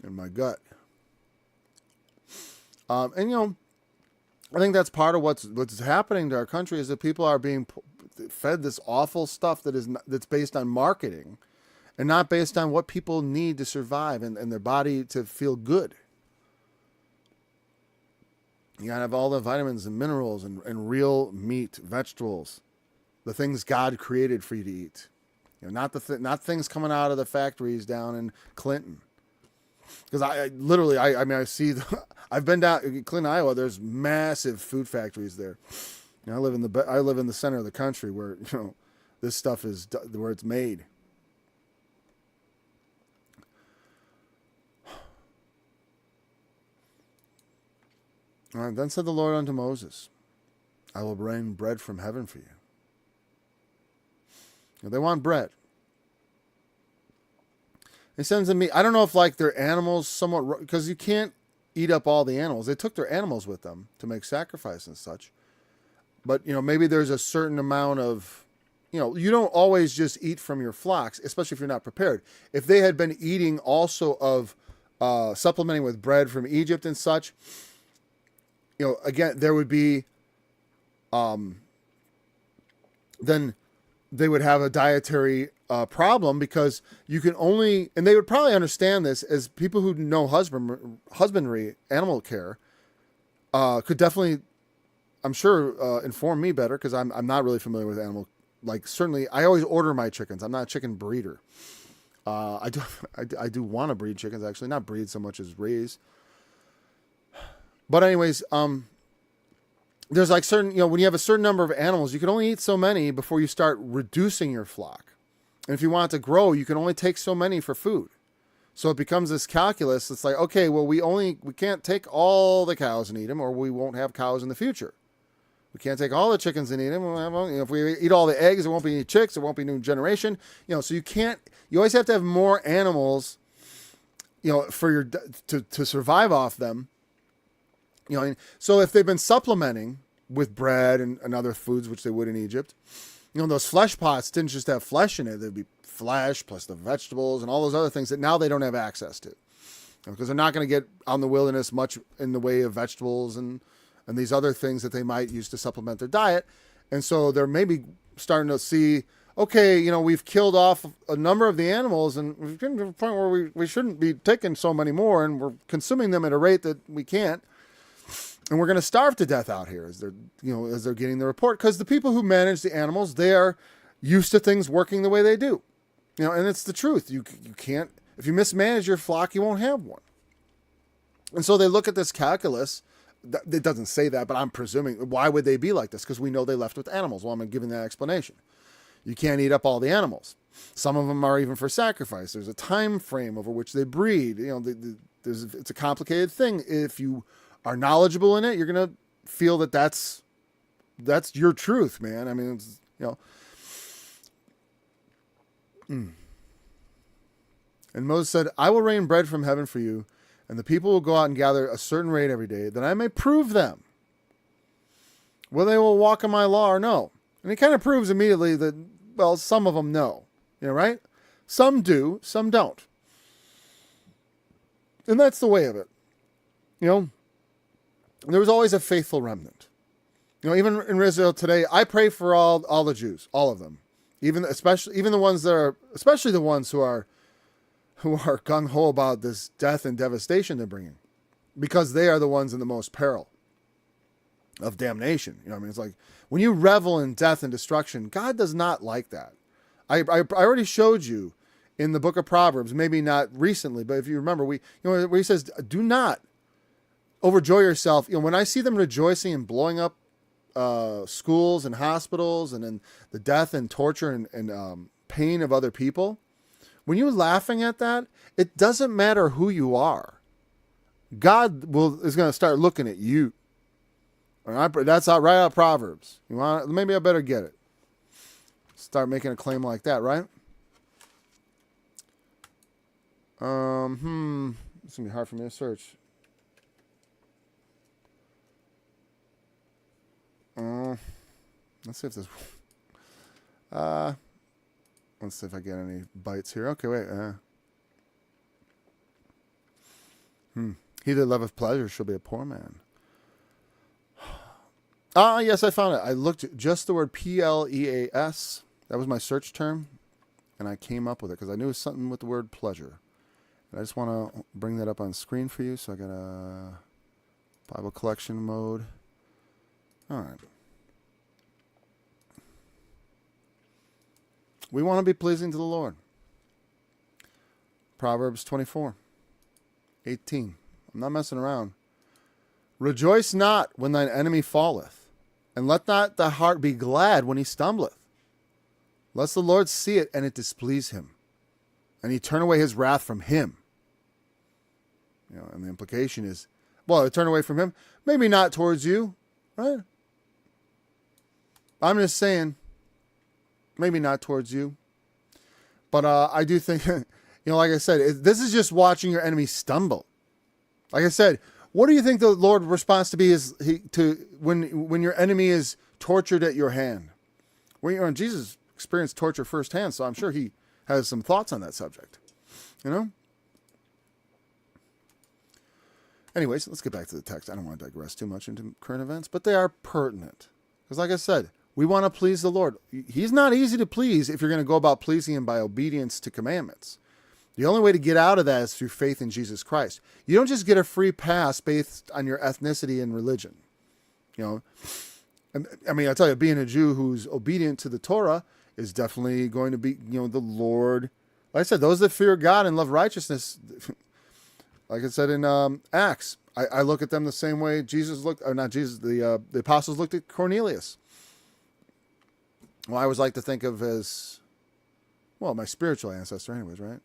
in my gut. And I think that's part of what's happening to our country is that people are being fed this awful stuff that's based on marketing and not based on what people need to survive and their body to feel good. You gotta have all the vitamins and minerals and real meat, vegetables, the things God created for you to eat. Not things coming out of the factories down in Clinton. Because I see, I've been down in Clinton, Iowa. There's massive food factories there. I live in the center of the country where this stuff is where it's made. All right, then said the Lord unto Moses, I will rain bread from heaven for you. They want bread. He sends them meat. I don't know if like they're animals somewhat, because you can't eat up all the animals. They took their animals with them to make sacrifice and such. But, maybe there's a certain amount of, you don't always just eat from your flocks, especially if you're not prepared. If they had been eating also of supplementing with bread from Egypt and such, again, there would be, then they would have a dietary problem, because you can only, and they would probably understand this as people who know husbandry, animal care, could definitely, I'm sure, inform me better, because I'm not really familiar with animal. Like, certainly, I always order my chickens. I'm not a chicken breeder. I do want to breed chickens, actually, not breed so much as raise. But anyways, there's like certain, when you have a certain number of animals, you can only eat so many before you start reducing your flock. And if you want it to grow, you can only take so many for food. So it becomes this calculus. It's like, okay, well, we can't take all the cows and eat them, or we won't have cows in the future. We can't take all the chickens and eat them. If we eat all the eggs, there won't be any chicks. There won't be new generation. So you always have to have more animals, for to survive off them. So if they've been supplementing with bread and other foods, which they would in Egypt, those flesh pots didn't just have flesh in it. There'd be flesh plus the vegetables and all those other things that now they don't have access to, because they're not going to get out in the wilderness much in the way of vegetables and these other things that they might use to supplement their diet. And so they're maybe starting to see, okay, we've killed off a number of the animals, and we've gotten to the point where we shouldn't be taking so many more, and we're consuming them at a rate that we can't. And we're going to starve to death out here as they're getting the report, because the people who manage the animals, they are used to things working the way they do. And it's the truth. You can't, if you mismanage your flock, you won't have one. And so they look at this calculus. It doesn't say that, but I'm presuming, why would they be like this? Because we know they left with animals. Well, I'm giving that explanation. You can't eat up all the animals. Some of them are even for sacrifice. There's a time frame over which they breed. It's a complicated thing. If you are knowledgeable in it, you're going to feel that that's your truth, man. I mean, And Moses said, I will rain bread from heaven for you, and the people will go out and gather a certain rate every day, that I may prove them whether they will walk in my law or no. And he kind of proves immediately that, well, some of them know, right? Some do, some don't. And that's the way of it. There was always a faithful remnant. Even in Israel today, I pray for all the Jews, all of them, especially the ones who are gung ho about this death and devastation they're bringing, because they are the ones in the most peril of damnation. It's like when you revel in death and destruction, God does not like that. I already showed you in the book of Proverbs, maybe not recently, but if you remember, where he says, do not overjoy yourself. When I see them rejoicing and blowing up schools and hospitals, and in the death and torture and pain of other people, when you're laughing at that, it doesn't matter who you are. God is going to start looking at you. All right, that's right out of Proverbs. You want? Maybe I better get it. Start making a claim like that, right? It's gonna be hard for me to search. Let's see if this. Let's see if I get any bites here. Okay, wait. He that loveth pleasure shall be a poor man. Yes, I found it. I looked at just the word Pleas. That was my search term, and I came up with it because I knew it was something with the word pleasure. And I just want to bring that up on screen for you. So I got a Bible collection mode. All right. We want to be pleasing to the Lord. Proverbs 24:18. I'm not messing around. Rejoice not when thine enemy falleth, and let not thy heart be glad when he stumbleth. Lest the Lord see it, and it displease him, and he turn away his wrath from him. And the implication is, well, turn away from him, maybe not towards you, right? I'm just saying, maybe not towards you. But I do think, like I said, this is just watching your enemy stumble. Like I said, What do you think the Lord response to be is when your enemy is tortured at your hand? Jesus experienced torture firsthand, so I'm sure he has some thoughts on that subject. You know? Anyways, let's get back to the text. I don't want to digress too much into current events, but they are pertinent. Because like I said, we want to please the Lord. He's not easy to please if you're going to go about pleasing him by obedience to commandments. The only way to get out of that is through faith in Jesus Christ. You don't just get a free pass based on your ethnicity and religion. You know, I mean, I tell you, being a Jew who's obedient to the Torah is definitely going to be, the Lord. Like I said, those that fear God and love righteousness, like I said in Acts, I look at them the same way Jesus looked, or not Jesus, the apostles looked at Cornelius. Well, I always like to think of as, well, my spiritual ancestor anyways, right?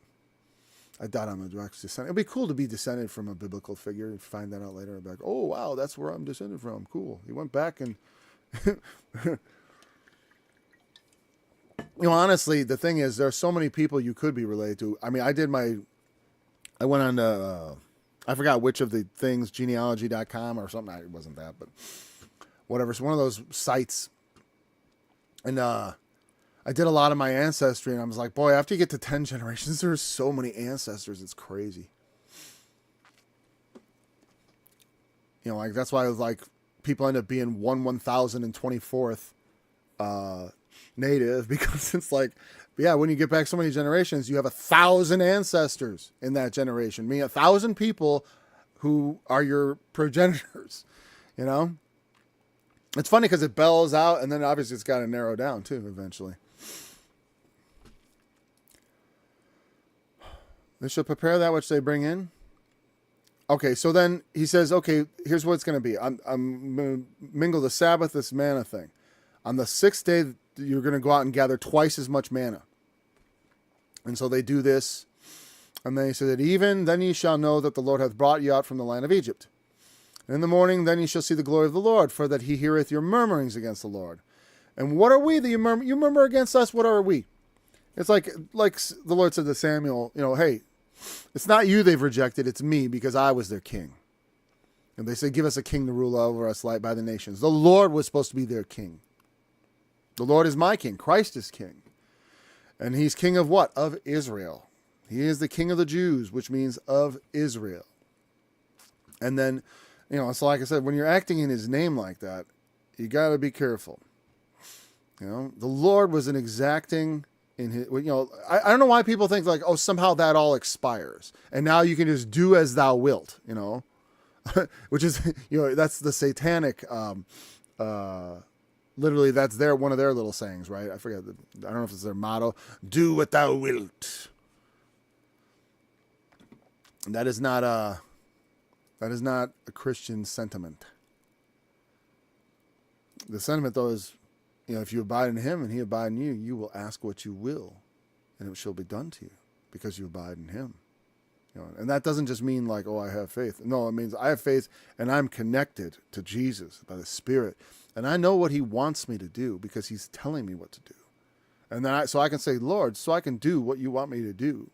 I doubt I'm a direct descendant. It'd be cool to be descended from a biblical figure and find that out later. I'd be like, oh, wow, that's where I'm descended from. Cool. He went back and... honestly, the thing is, there are so many people you could be related to. I mean, I went on, I forgot which of the things, genealogy.com or something. It wasn't that, but whatever. It's one of those sites. And I did a lot of my ancestry, and I was like, boy, after you get to 10 generations, there's so many ancestors. It's crazy. Like that's why like people end up being 1,024th native, because it's like, yeah, when you get back so many generations, you have 1,000 ancestors in that generation. Meaning 1,000 people who are your progenitors, It's funny because it bells out, and then obviously it's got to narrow down too eventually. They shall prepare that which they bring in. Okay, so then he says, okay, here's what it's going to be. I'm going to mingle the Sabbath, this manna thing. On the 6th day, you're going to go out and gather twice as much manna. And so they do this. And then he said, even then ye shall know that the Lord hath brought you out from the land of Egypt. And in the morning, then ye shall see the glory of the Lord, for that he heareth your murmurings against the Lord. And what are we that you murmur? You murmur against us, what are we? It's like the Lord said to Samuel, hey, it's not you they've rejected, it's me, because I was their king. And they say, give us a king to rule over us like by the nations. The Lord was supposed to be their king. The Lord is my king. Christ is king. And he's king of what? Of Israel. He is the king of the Jews, which means of Israel. And then, so like I said, when you're acting in his name like that, you got to be careful. The Lord was an exacting in his, I don't know why people think like, oh, somehow that all expires. And now you can just do as thou wilt, which is, that's the satanic, literally that's one of their little sayings, right? I forget. I don't know if it's their motto. Do what thou wilt. And that is not a Christian sentiment. The sentiment though is, if you abide in him and he abide in you, you will ask what you will, and it shall be done to you because you abide in him. And that doesn't just mean like, oh, I have faith. No, it means I have faith and I'm connected to Jesus by the Spirit. And I know what he wants me to do because he's telling me what to do. And then so I can say, Lord, so I can do what you want me to do.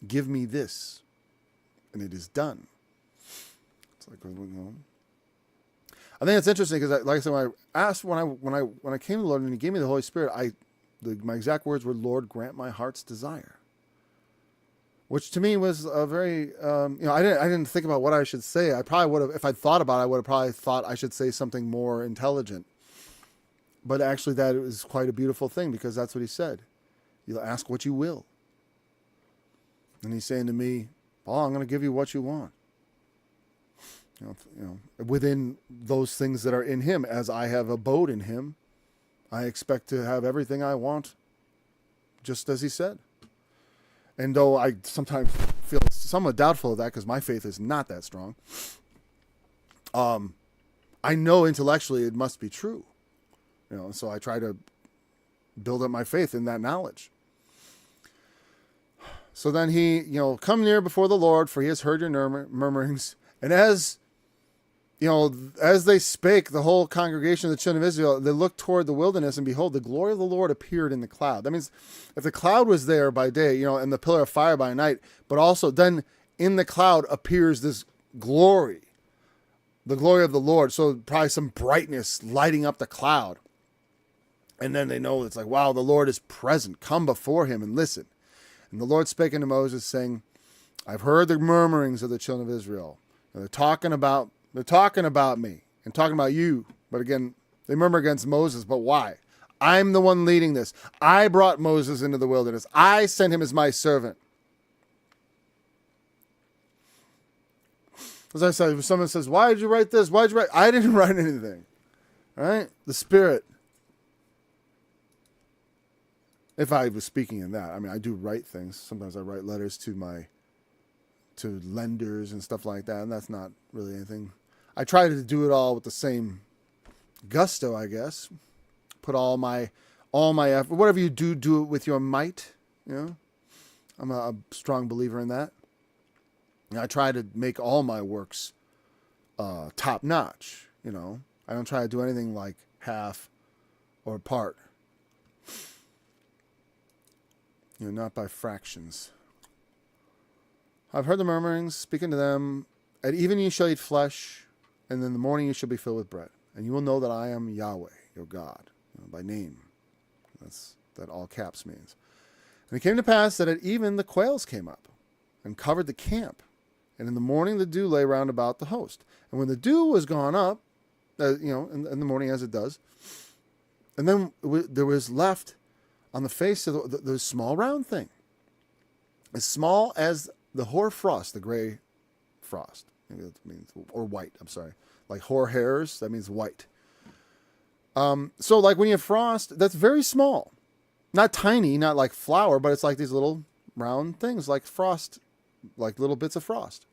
Give me this. And it is done. It's like, I think it's interesting because, like I said, when I came to the Lord and he gave me the Holy Spirit, my exact words were, Lord, grant my heart's desire. Which to me was a very, I didn't think about what I should say. I probably would have, if I'd thought about it, I would have probably thought I should say something more intelligent. But actually that was quite a beautiful thing because that's what he said. You'll ask what you will. And he's saying to me, Paul, I'm going to give you what you want. Within those things that are in him, as I have abode in him, I expect to have everything I want, just as he said. And though I sometimes feel somewhat doubtful of that because my faith is not that strong, I know intellectually it must be true. So I try to build up my faith in that knowledge. So then he, come near before the Lord, for he has heard your murmurings. And as they spake, the whole congregation of the children of Israel, they looked toward the wilderness, and behold, the glory of the Lord appeared in the cloud. That means if the cloud was there by day, and the pillar of fire by night, but also then in the cloud appears this glory. the glory of the Lord. So probably some brightness lighting up the cloud. And then they know it's like, wow, the Lord is present. Come before him and listen. And the Lord spake unto Moses, saying, I've heard the murmurings of the children of Israel. And they're talking about me and talking about you. But again, they murmur against Moses. But why? I'm the one leading this. I brought Moses into the wilderness. I sent him as my servant. As I said, if someone says, why did you write this? Why did you write? I didn't write anything. All right? The Spirit. If I was speaking in that. I mean, I do write things. Sometimes I write letters to lenders and stuff like that, and that's not really anything. I try to do it all with the same gusto, I guess. Put all my effort. Whatever you do, do it with your might. You know, I'm a strong believer in that. And I try to make all my works top notch. You know, I don't try to do anything like half or part. You know, not by fractions. I've heard the murmurings, speaking to them. At even you shall eat flesh, and in the morning you shall be filled with bread. And you will know that I am Yahweh, your God, by name. That all caps means. And it came to pass that at even the quails came up and covered the camp. And in the morning the dew lay round about the host. And when the dew was gone up, in the morning as it does, and then there was left on the face of the small round thing, as small as the hoar frost, the gray frost. Maybe that means, or white, I'm sorry. Like hoar hairs, that means white. So like when you have frost, that's very small. Not tiny, not like flour, but it's like these little round things, like frost, like little bits of frost.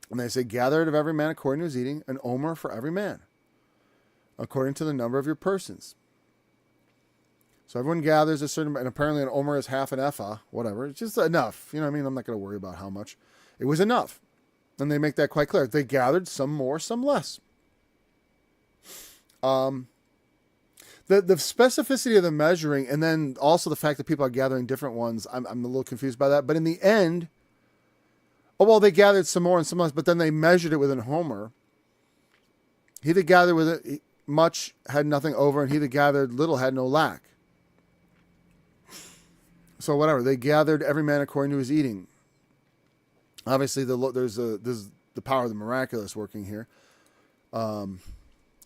And they say, gathered of every man according to his eating, an omer for every man, according to the number of your persons. So everyone gathers a certain, and apparently an omer is half an ephah, whatever. It's just enough. You know what I mean? I'm not going to worry about how much. It was enough. And they make that quite clear. They gathered some more, some less. The specificity of the measuring, and then also the fact that people are gathering different ones, I'm a little confused by that. But in the end, they gathered some more and some less, but then they measured it with an homer. He that gathered with it much had nothing over, and he that gathered little had no lack. So whatever, they gathered every man according to his eating. Obviously, there's the power of the miraculous working here. And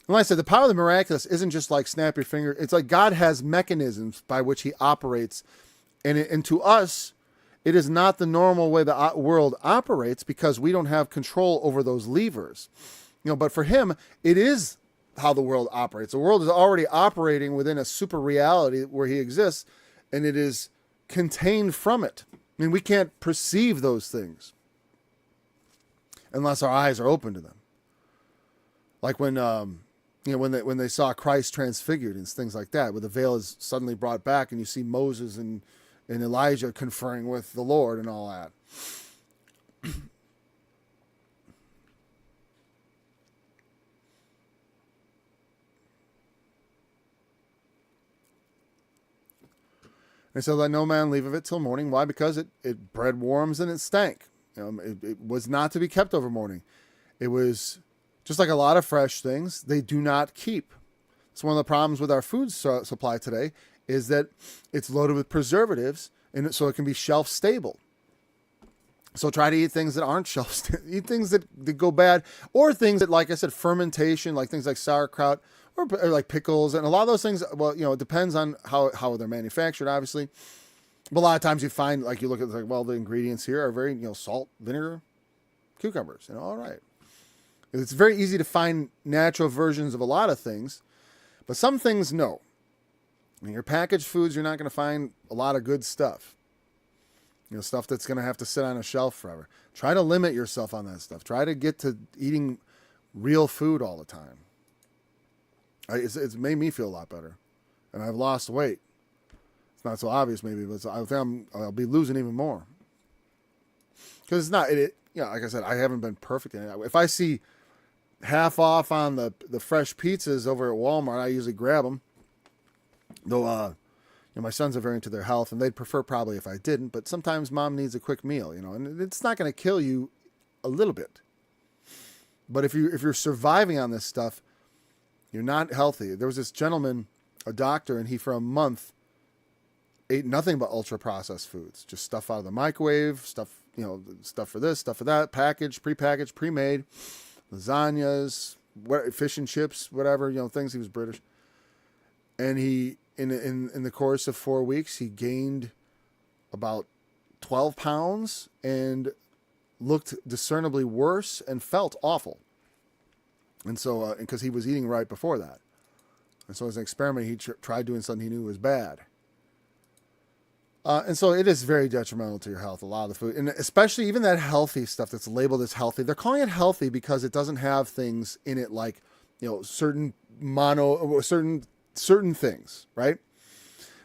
like I said, the power of the miraculous isn't just like snap your finger. It's like God has mechanisms by which he operates. And to us, it is not the normal way the world operates because we don't have control over those levers. But for him, it is how the world operates. The world is already operating within a super reality where he exists, and it is contained from it. I mean, we can't perceive those things unless our eyes are open to them. Like when they saw Christ transfigured and things like that, where the veil is suddenly brought back and you see Moses and Elijah conferring with the Lord and all that. And so let no man leave of it till morning. Why? Because it bred worms and it stank. It was not to be kept over morning. It was just like a lot of fresh things, they do not keep. It's one of the problems with our food supply today is that it's loaded with preservatives, and so it can be shelf stable. So try to eat things that aren't shelf stable. Eat things that go bad, or things that, like I said, fermentation, like things like sauerkraut, or like pickles, and a lot of those things. Well, it depends on how they're manufactured, obviously. But a lot of times you find, like you look at the ingredients here are very salt, vinegar, cucumbers. All right. It's very easy to find natural versions of a lot of things, but some things no. In your packaged foods, you're not going to find a lot of good stuff. Stuff that's going to have to sit on a shelf forever. Try to limit yourself on that stuff. Try to get to eating real food all the time. It's made me feel a lot better, and I've lost weight. It's not so obvious, maybe, but I think I'll be losing even more. Because it's not like I said, I haven't been perfect in it. If I see half off on the fresh pizzas over at Walmart, I usually grab them. Though, my sons are very into their health, and they'd prefer probably if I didn't. But sometimes mom needs a quick meal, and it's not going to kill you a little bit. But if you're surviving on this stuff, you're not healthy. There was this gentleman, a doctor, and he for a month ate nothing but ultra processed foods, just stuff out of the microwave, stuff, stuff for this, stuff for that, packaged, prepackaged, pre-made, lasagnas, fish and chips, whatever, things. He was British. And he, in the course of 4 weeks, he gained about 12 pounds and looked discernibly worse and felt awful. And so, because he was eating right before that. And so as an experiment, he tried doing something he knew was bad. And so it is very detrimental to your health, a lot of the food. And especially even that healthy stuff that's labeled as healthy. They're calling it healthy because it doesn't have things in it like, certain things, right?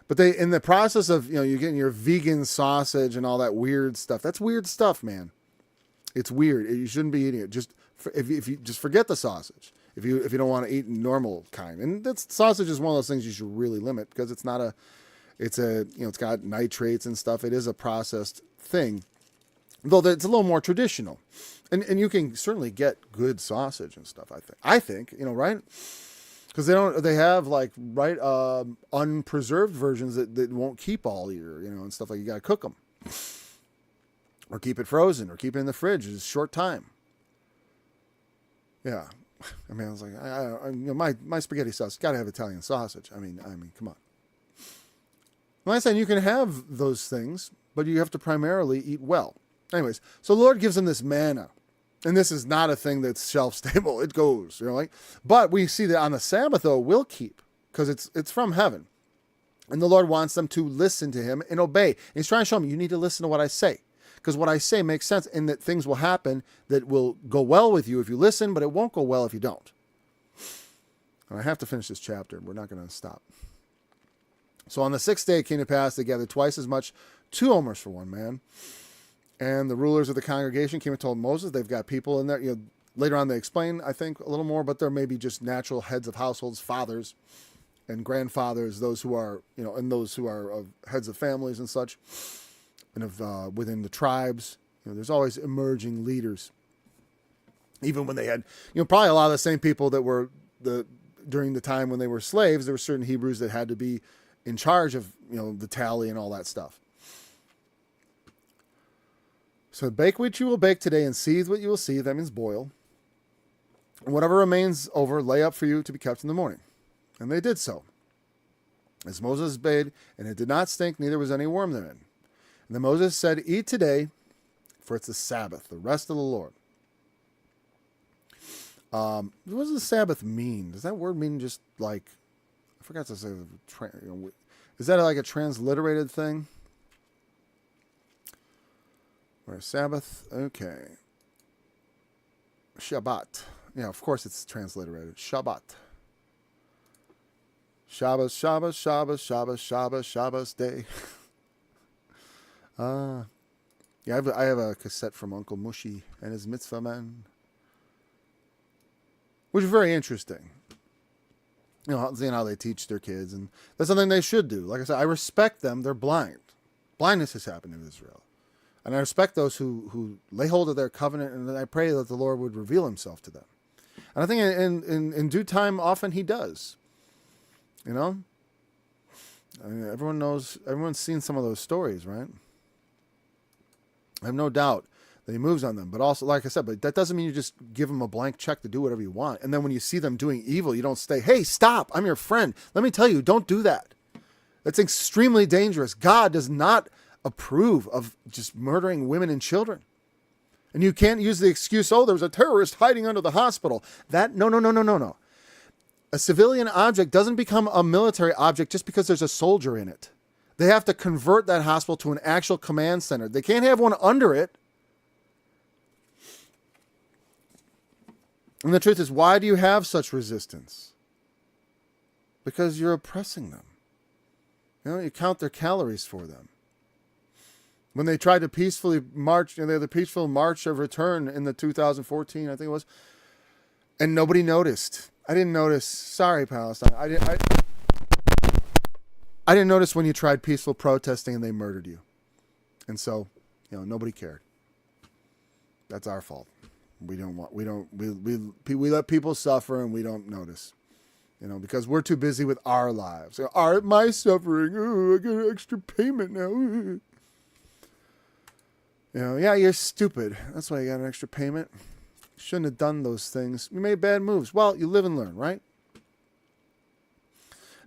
But they, in the process of, you're getting your vegan sausage and all that weird stuff. That's weird stuff, man. It's weird. You shouldn't be eating it. Just if you just forget the sausage. If you don't want to eat normal kind, and sausage is one of those things you should really limit because it's not it's got nitrates and stuff. It is a processed thing, though it's a little more traditional, and you can certainly get good sausage and stuff. I think right, because they have unpreserved versions that won't keep all year, and stuff like you got to cook them. Or keep it frozen, or keep it in the fridge. It's a short time. Yeah, I mean, I was like, my spaghetti sauce got to have Italian sausage. I mean, come on. Well, I'm saying you can have those things, but you have to primarily eat well. Anyways, so the Lord gives them this manna, and this is not a thing that's shelf stable. It goes, But we see that on the Sabbath though, will keep because it's from heaven, and the Lord wants them to listen to Him and obey. And He's trying to show them you need to listen to what I say. Because what I say makes sense in that things will happen that will go well with you if you listen, but it won't go well if you don't. And I have to finish this chapter. We're not going to stop. So on the 6th day it came to pass, they gathered twice as much, 2 omers for one man. And the rulers of the congregation came and told Moses, they've got people in there. Later on they explain, I think, a little more, but there may be just natural heads of households, fathers and grandfathers, those who are, and those who are of heads of families and such. And of within the tribes, there's always emerging leaders. Even when they had, probably a lot of the same people that were during the time when they were slaves, there were certain Hebrews that had to be in charge of, the tally and all that stuff. So bake what you will bake today and seethe what you will seethe. That means boil. And whatever remains over, lay up for you to be kept in the morning. And they did so, as Moses bade, and it did not stink, neither was any worm therein. And then Moses said, eat today, for it's the Sabbath, the rest of the Lord. What does the Sabbath mean? Does that word mean just like, I forgot to say, is that like a transliterated thing? Or Sabbath? Okay. Shabbat. Yeah, of course it's transliterated. Shabbat. Shabbos, Shabbos, Shabbos, Shabbos, Shabbos, Shabbos day. Yeah, I have a cassette from Uncle Mushy and his mitzvah man, which is very interesting. Seeing how they teach their kids, and that's something they should do. Like I said, I respect them. They're blind. Blindness has happened in Israel, and I respect those who lay hold of their covenant, and I pray that the Lord would reveal Himself to them. And I think in due time, often He does. I mean, everyone's seen some of those stories, right? I have no doubt that He moves on them. But also, like I said, but that doesn't mean you just give them a blank check to do whatever you want. And then when you see them doing evil, you don't say, hey, stop, I'm your friend. Let me tell you, don't do that. That's extremely dangerous. God does not approve of just murdering women and children. And you can't use the excuse, oh, there was a terrorist hiding under the hospital. No. A civilian object doesn't become a military object just because there's a soldier in it. They have to convert that hospital to an actual command center. They can't have one under it. And the truth is, why do you have such resistance? Because you're oppressing them. You count their calories for them. When they tried to peacefully march, they had the peaceful March of Return in the 2014, I think it was, and nobody noticed. I didn't notice. Sorry, Palestine. I didn't notice when you tried peaceful protesting and they murdered you. And so, nobody cared. That's our fault. We let people suffer and we don't notice, because we're too busy with our lives. My suffering. Oh, I get an extra payment now. Yeah, you're stupid. That's why you got an extra payment. Shouldn't have done those things. You made bad moves. Well, you live and learn, right?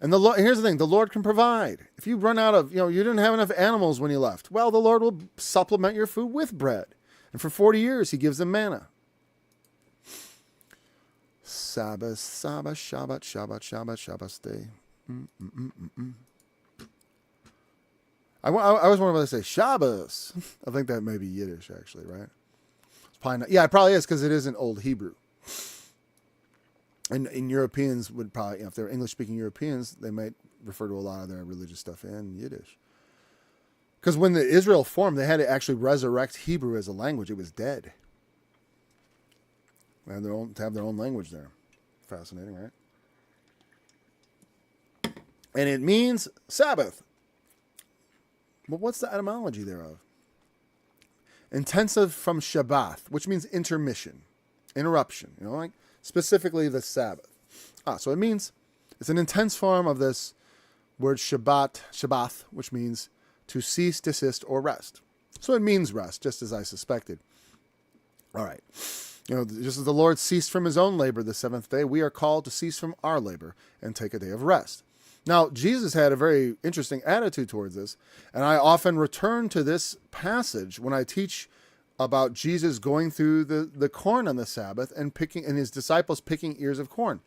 And here's the thing, the Lord can provide. If you run out of, you didn't have enough animals when you left, well, the Lord will supplement your food with bread. And for 40 years, he gives them manna. Sabbath, Sabbath, Shabbat, Shabbat, Shabbat, Shabbat day. I was wondering whether to say Shabbos. I think that may be Yiddish, actually, right? It's probably not. Yeah, it probably is, because it isn't Old Hebrew. And Europeans would probably, if they're English-speaking Europeans, they might refer to a lot of their religious stuff in Yiddish. Because when the Israel formed, they had to actually resurrect Hebrew as a language. It was dead. They had to have their own language there. Fascinating, right? And it means Sabbath. Well, what's the etymology thereof? Intensive from Shabbath, which means intermission, interruption, like specifically the Sabbath. So it means it's an intense form of this word Shabbath, which means to cease, desist, or rest. So it means rest, just as I suspected. All right. Just as the Lord ceased from his own labor the seventh day, we are called to cease from our labor and take a day of rest. Now, Jesus had a very interesting attitude towards this, and I often return to this passage when I teach about Jesus going through the corn on the Sabbath and his disciples picking ears of corn.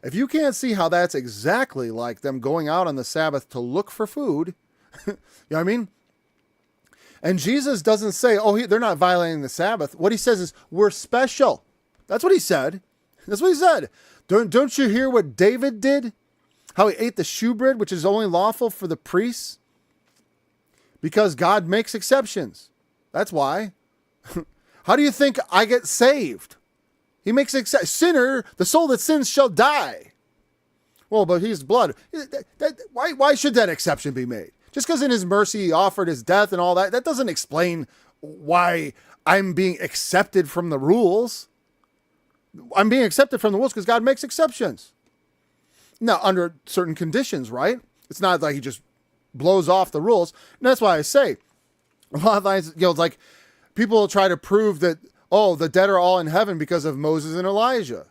If you can't see how that's exactly like them going out on the Sabbath to look for food, you know what I mean? And Jesus doesn't say, they're not violating the Sabbath. What he says is, we're special. That's what he said. That's what he said. Don't you hear what David did? How he ate the shewbread, which is only lawful for the priests? Because God makes exceptions. That's why. How do you think I get saved? He makes sinner, the soul that sins shall die. Well, but he's blood. Why should that exception be made? Just because in his mercy he offered his death and all that, that doesn't explain why I'm being accepted from the rules. I'm being accepted from the rules because God makes exceptions. Now, under certain conditions, right? It's not like he just blows off the rules. And that's why I say, a lot of times, it's like people try to prove that, the dead are all in heaven because of Moses and Elijah.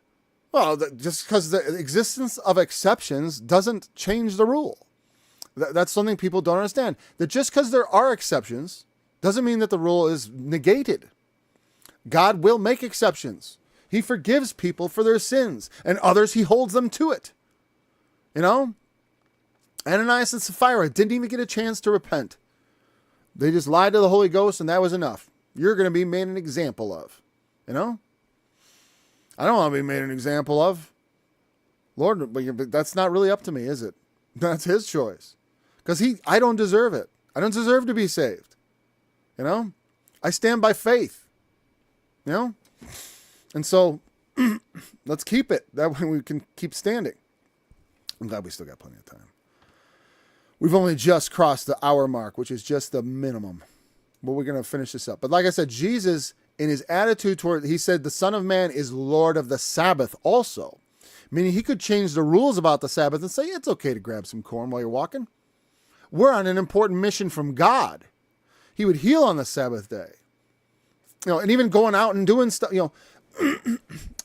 Well, just because the existence of exceptions doesn't change the rule. That's something people don't understand. That just because there are exceptions doesn't mean that the rule is negated. God will make exceptions. He forgives people for their sins, and others he holds them to it. Ananias and Sapphira didn't even get a chance to repent. They just lied to the Holy Ghost, and that was enough. You're going to be made an example of. I don't want to be made an example of. Lord, but that's not really up to me, is it? That's his choice. Because I don't deserve it. I don't deserve to be saved. I stand by faith. And so let's keep it. That way we can keep standing. I'm glad we still got plenty of time. We've only just crossed the hour mark, which is just the minimum. But we're going to finish this up. But like I said, Jesus, in his attitude he said the Son of Man is Lord of the Sabbath also. Meaning he could change the rules about the Sabbath and say, it's okay to grab some corn while you're walking. We're on an important mission from God. He would heal on the Sabbath day. And even going out and doing stuff,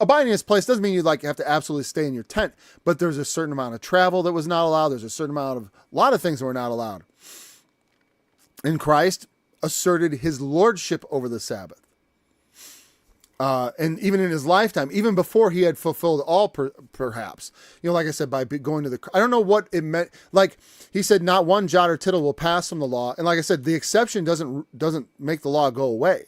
abiding in his place doesn't mean you have to absolutely stay in your tent, but there's a certain amount of travel that was not allowed. There's a certain amount of, a lot of things that were not allowed. And Christ asserted his lordship over the Sabbath. And even in his lifetime, even before he had fulfilled all, perhaps, like I said, by going to I don't know what it meant. Like he said, not one jot or tittle will pass from the law. And like I said, the exception doesn't make the law go away.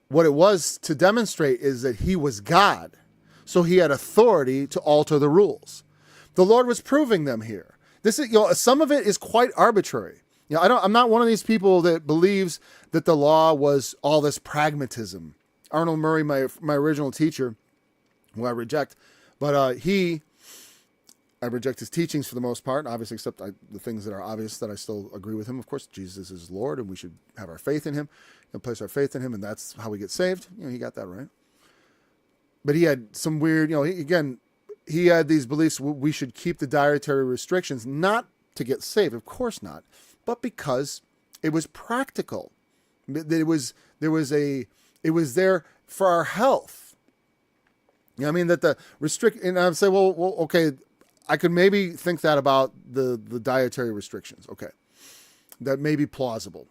What it was to demonstrate is that he was God. So he had authority to alter the rules. The Lord was proving them here. This is, some of it is quite arbitrary. I'm not one of these people that believes that the law was all this pragmatism. Arnold Murray, my original teacher, who I reject, but he I reject his teachings for the most part, obviously, except the things that are obvious that I still agree with him. Of course, Jesus is Lord, and we should have our faith in him and place our faith in him, and that's how we get saved. He got that right. But he had some weird, he had these beliefs we should keep the dietary restrictions, not to get saved, of course not, but because it was practical. It was there for our health. That the and I would say, well, okay, I could maybe think that about the dietary restrictions. Okay, that may be plausible.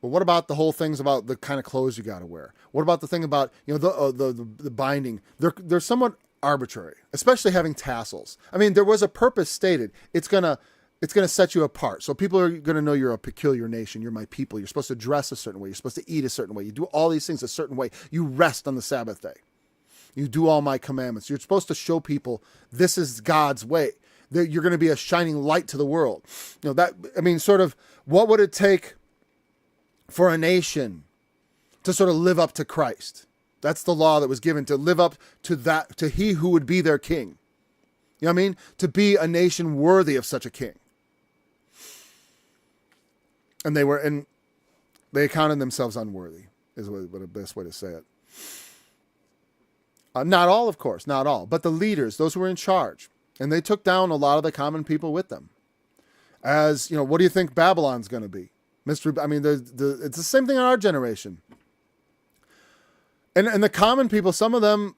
But what about the whole things about the kind of clothes you got to wear? What about the thing about the binding? They're somewhat arbitrary, especially having tassels. There was a purpose stated. It's gonna set you apart. So people are gonna know you're a peculiar nation. You're my people. You're supposed to dress a certain way. You're supposed to eat a certain way. You do all these things a certain way. You rest on the Sabbath day. You do all my commandments. You're supposed to show people this is God's way. You're going to be a shining light to the world. What would it take for a nation to sort of live up to Christ? That's the law that was given, to live up to that, to he who would be their king. To be a nation worthy of such a king. And they accounted themselves unworthy, is the best way to say it. Not all, of course, not all, but the leaders, those who were in charge, and they took down a lot of the common people with them. As what do you think Babylon's going to be? It's the same thing in our generation. And the common people, some of them,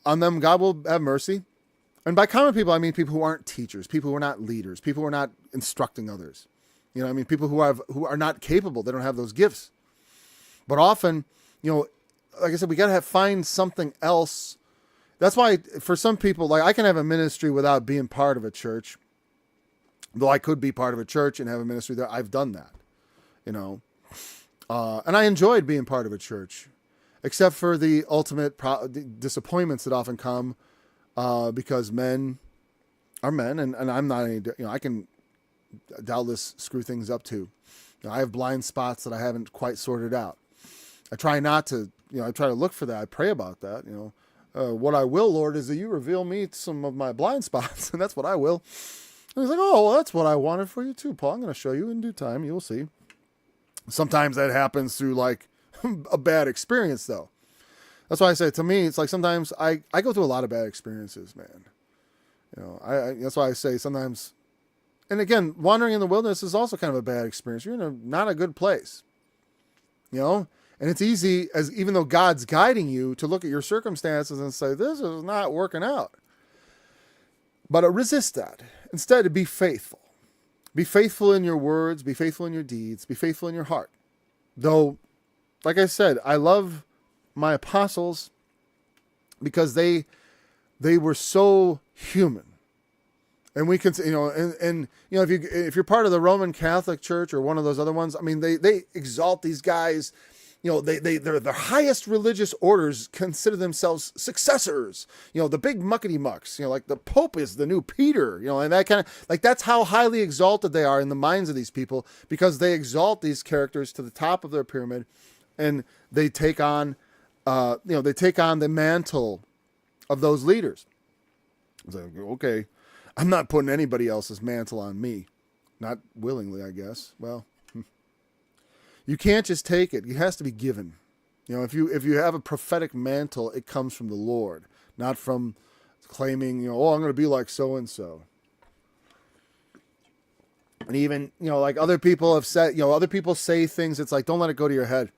on them God will have mercy. And by common people, I mean people who aren't teachers, people who are not leaders, people who are not instructing others. People who are not capable, they don't have those gifts. But often, like I said, we got to find something else. That's why for some people, like I can have a ministry without being part of a church, though I could be part of a church and have a ministry there. I've done that, and I enjoyed being part of a church, except for the ultimate disappointments that often come because men are men, and I'm not any, I can doubtless screw things up too. I have blind spots that I haven't quite sorted out. I try not to, I try to look for that. I pray about that, what I will, Lord, is that you reveal me some of my blind spots, and that's what I will. And he's like, oh, well, that's what I wanted for you too, Paul. I'm going to show you in due time. You'll see. Sometimes that happens through like a bad experience, though. That's why I say, to me, it's like sometimes I go through a lot of bad experiences, man. That's why I say sometimes, and again, wandering in the wilderness is also kind of a bad experience. You're in not a good place, And it's easy, even though God's guiding you, to look at your circumstances and say, this is not working out. But resist that. Instead, be faithful. Be faithful in your words. Be faithful in your deeds. Be faithful in your heart. Though, like I said, I love my apostles because they were so human. And we can, if you're part of the Roman Catholic Church or one of those other ones, they exalt these guys. They're the highest religious orders consider themselves successors. The big muckety mucks. Like the Pope is the new Peter. And that kind of that's how highly exalted they are in the minds of these people, because they exalt these characters to the top of their pyramid, and they take on, the mantle of those leaders. It's like, okay, I'm not putting anybody else's mantle on me, not willingly, I guess. Well. You can't just take it. It has to be given. If you have a prophetic mantle, it comes from the Lord, not from claiming, I'm going to be like so-and-so. And even, like other people have said, other people say things. It's like, don't let it go to your head.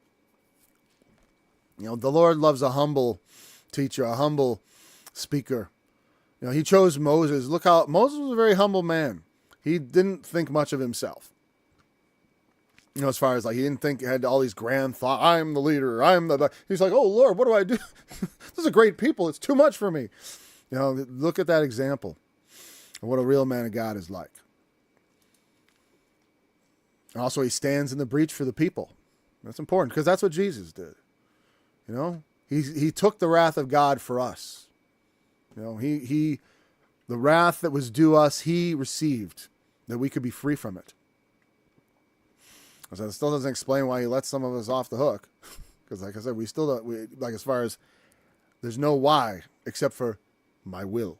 The Lord loves a humble teacher, a humble speaker. He chose Moses. Look how Moses was a very humble man. He didn't think much of himself. As far as he didn't think he had all these grand thoughts. I'm the leader. He's like, oh Lord, what do I do? This is great people. It's too much for me. Look at that example of what a real man of God is like. And also, he stands in the breach for the people. That's important because that's what Jesus did. He took the wrath of God for us. The wrath that was due us, he received, that we could be free from it. So it still doesn't explain why he lets some of us off the hook. Because like I said, we still don't, as far as there's no why except for my will.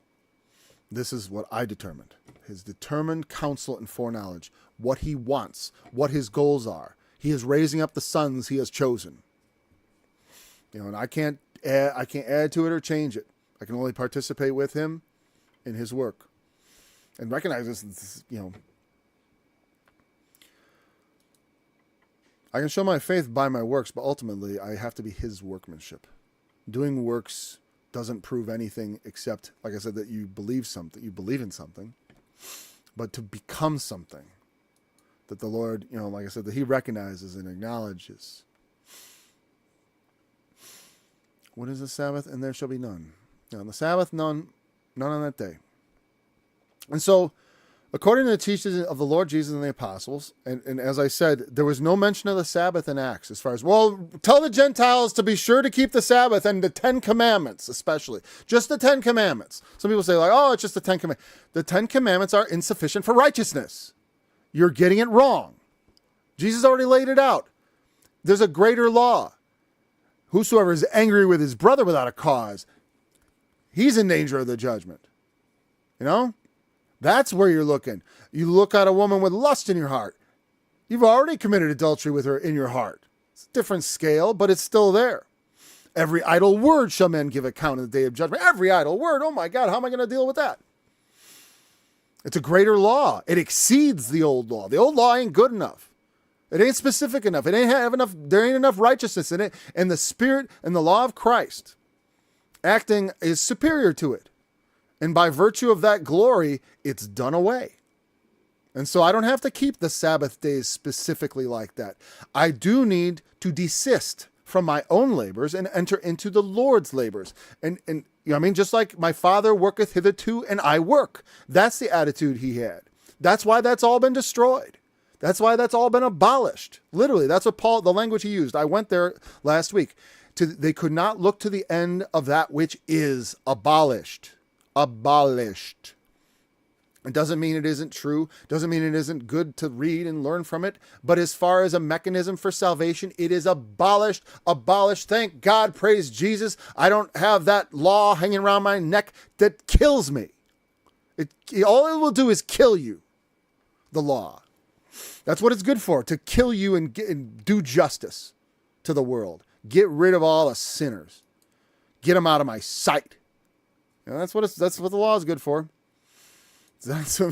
This is what I determined. His determined counsel and foreknowledge, what he wants, what his goals are. He is raising up the sons he has chosen. And I can't add to it or change it. I can only participate with him in his work. And recognize this, I can show my faith by my works, but ultimately I have to be his workmanship. Doing works doesn't prove anything except, like I said, that you believe something, you believe in something, but to become something that the Lord, like I said, that he recognizes and acknowledges. What is the Sabbath? And there shall be none. On the Sabbath, none on that day. And so, according to the teachings of the Lord Jesus and the apostles, and as I said, there was no mention of the Sabbath in Acts as far as, well, tell the Gentiles to be sure to keep the Sabbath and the 10 Commandments especially. Just the 10 Commandments. Some people say like, oh, it's just the 10 Commandments. The 10 Commandments are insufficient for righteousness. You're getting it wrong. Jesus already laid it out. There's a greater law. Whosoever is angry with his brother without a cause, he's in danger of the judgment. That's where you're looking. You look at a woman with lust in your heart. You've already committed adultery with her in your heart. It's a different scale, but it's still there. Every idle word shall men give account in the day of judgment. Every idle word. Oh my God, how am I going to deal with that? It's a greater law. It exceeds the old law. The old law ain't good enough. It ain't specific enough. It ain't have enough. There ain't enough righteousness in it. And the Spirit and the law of Christ acting is superior to it. And by virtue of that glory, it's done away. And so I don't have to keep the Sabbath days specifically like that. I do need to desist from my own labors and enter into the Lord's labors. And just like my Father worketh hitherto and I work. That's the attitude he had. That's why that's all been destroyed. That's why that's all been abolished. Literally, that's what the language he used. I went there last week. They could not look to the end of that which is abolished. Abolished. It doesn't mean it isn't true. Doesn't mean it isn't good to read and learn from it. But as far as a mechanism for salvation, it is abolished. Abolished. Thank God. Praise Jesus. I don't have that law hanging around my neck that kills me. All it will do is kill you. The law. That's what it's good for. To kill you and do justice to the world. Get rid of all the sinners. Get them out of my sight. That's what the law is good for. That's a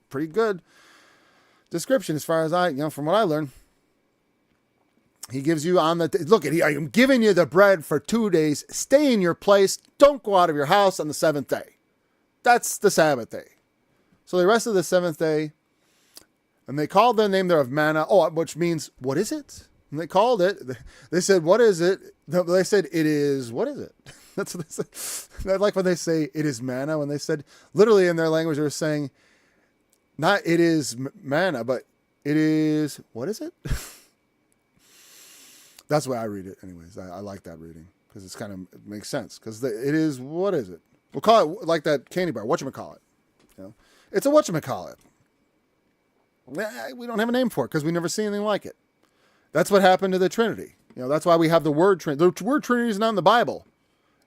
pretty good description as far as from what I learned. He gives you look, I am giving you the bread for 2 days. Stay in your place. Don't go out of your house on the seventh day. That's the Sabbath day. So the rest of the seventh day, and they called the name there of manna, which means, what is it? And they called it, they said, what is it? They said, it is, what is it? That's what they said. I like when they say it is manna, when they said, literally in their language, they were saying, not it is manna, but it is, what is it? That's the way I read it anyways. I like that reading because it makes sense. Because it is, what is it? We'll call it like that candy bar, whatchamacallit. It's a whatchamacallit. We don't have a name for it because we never see anything like it. That's what happened to the Trinity. That's why we have the word Trinity. The word Trinity is not in the Bible.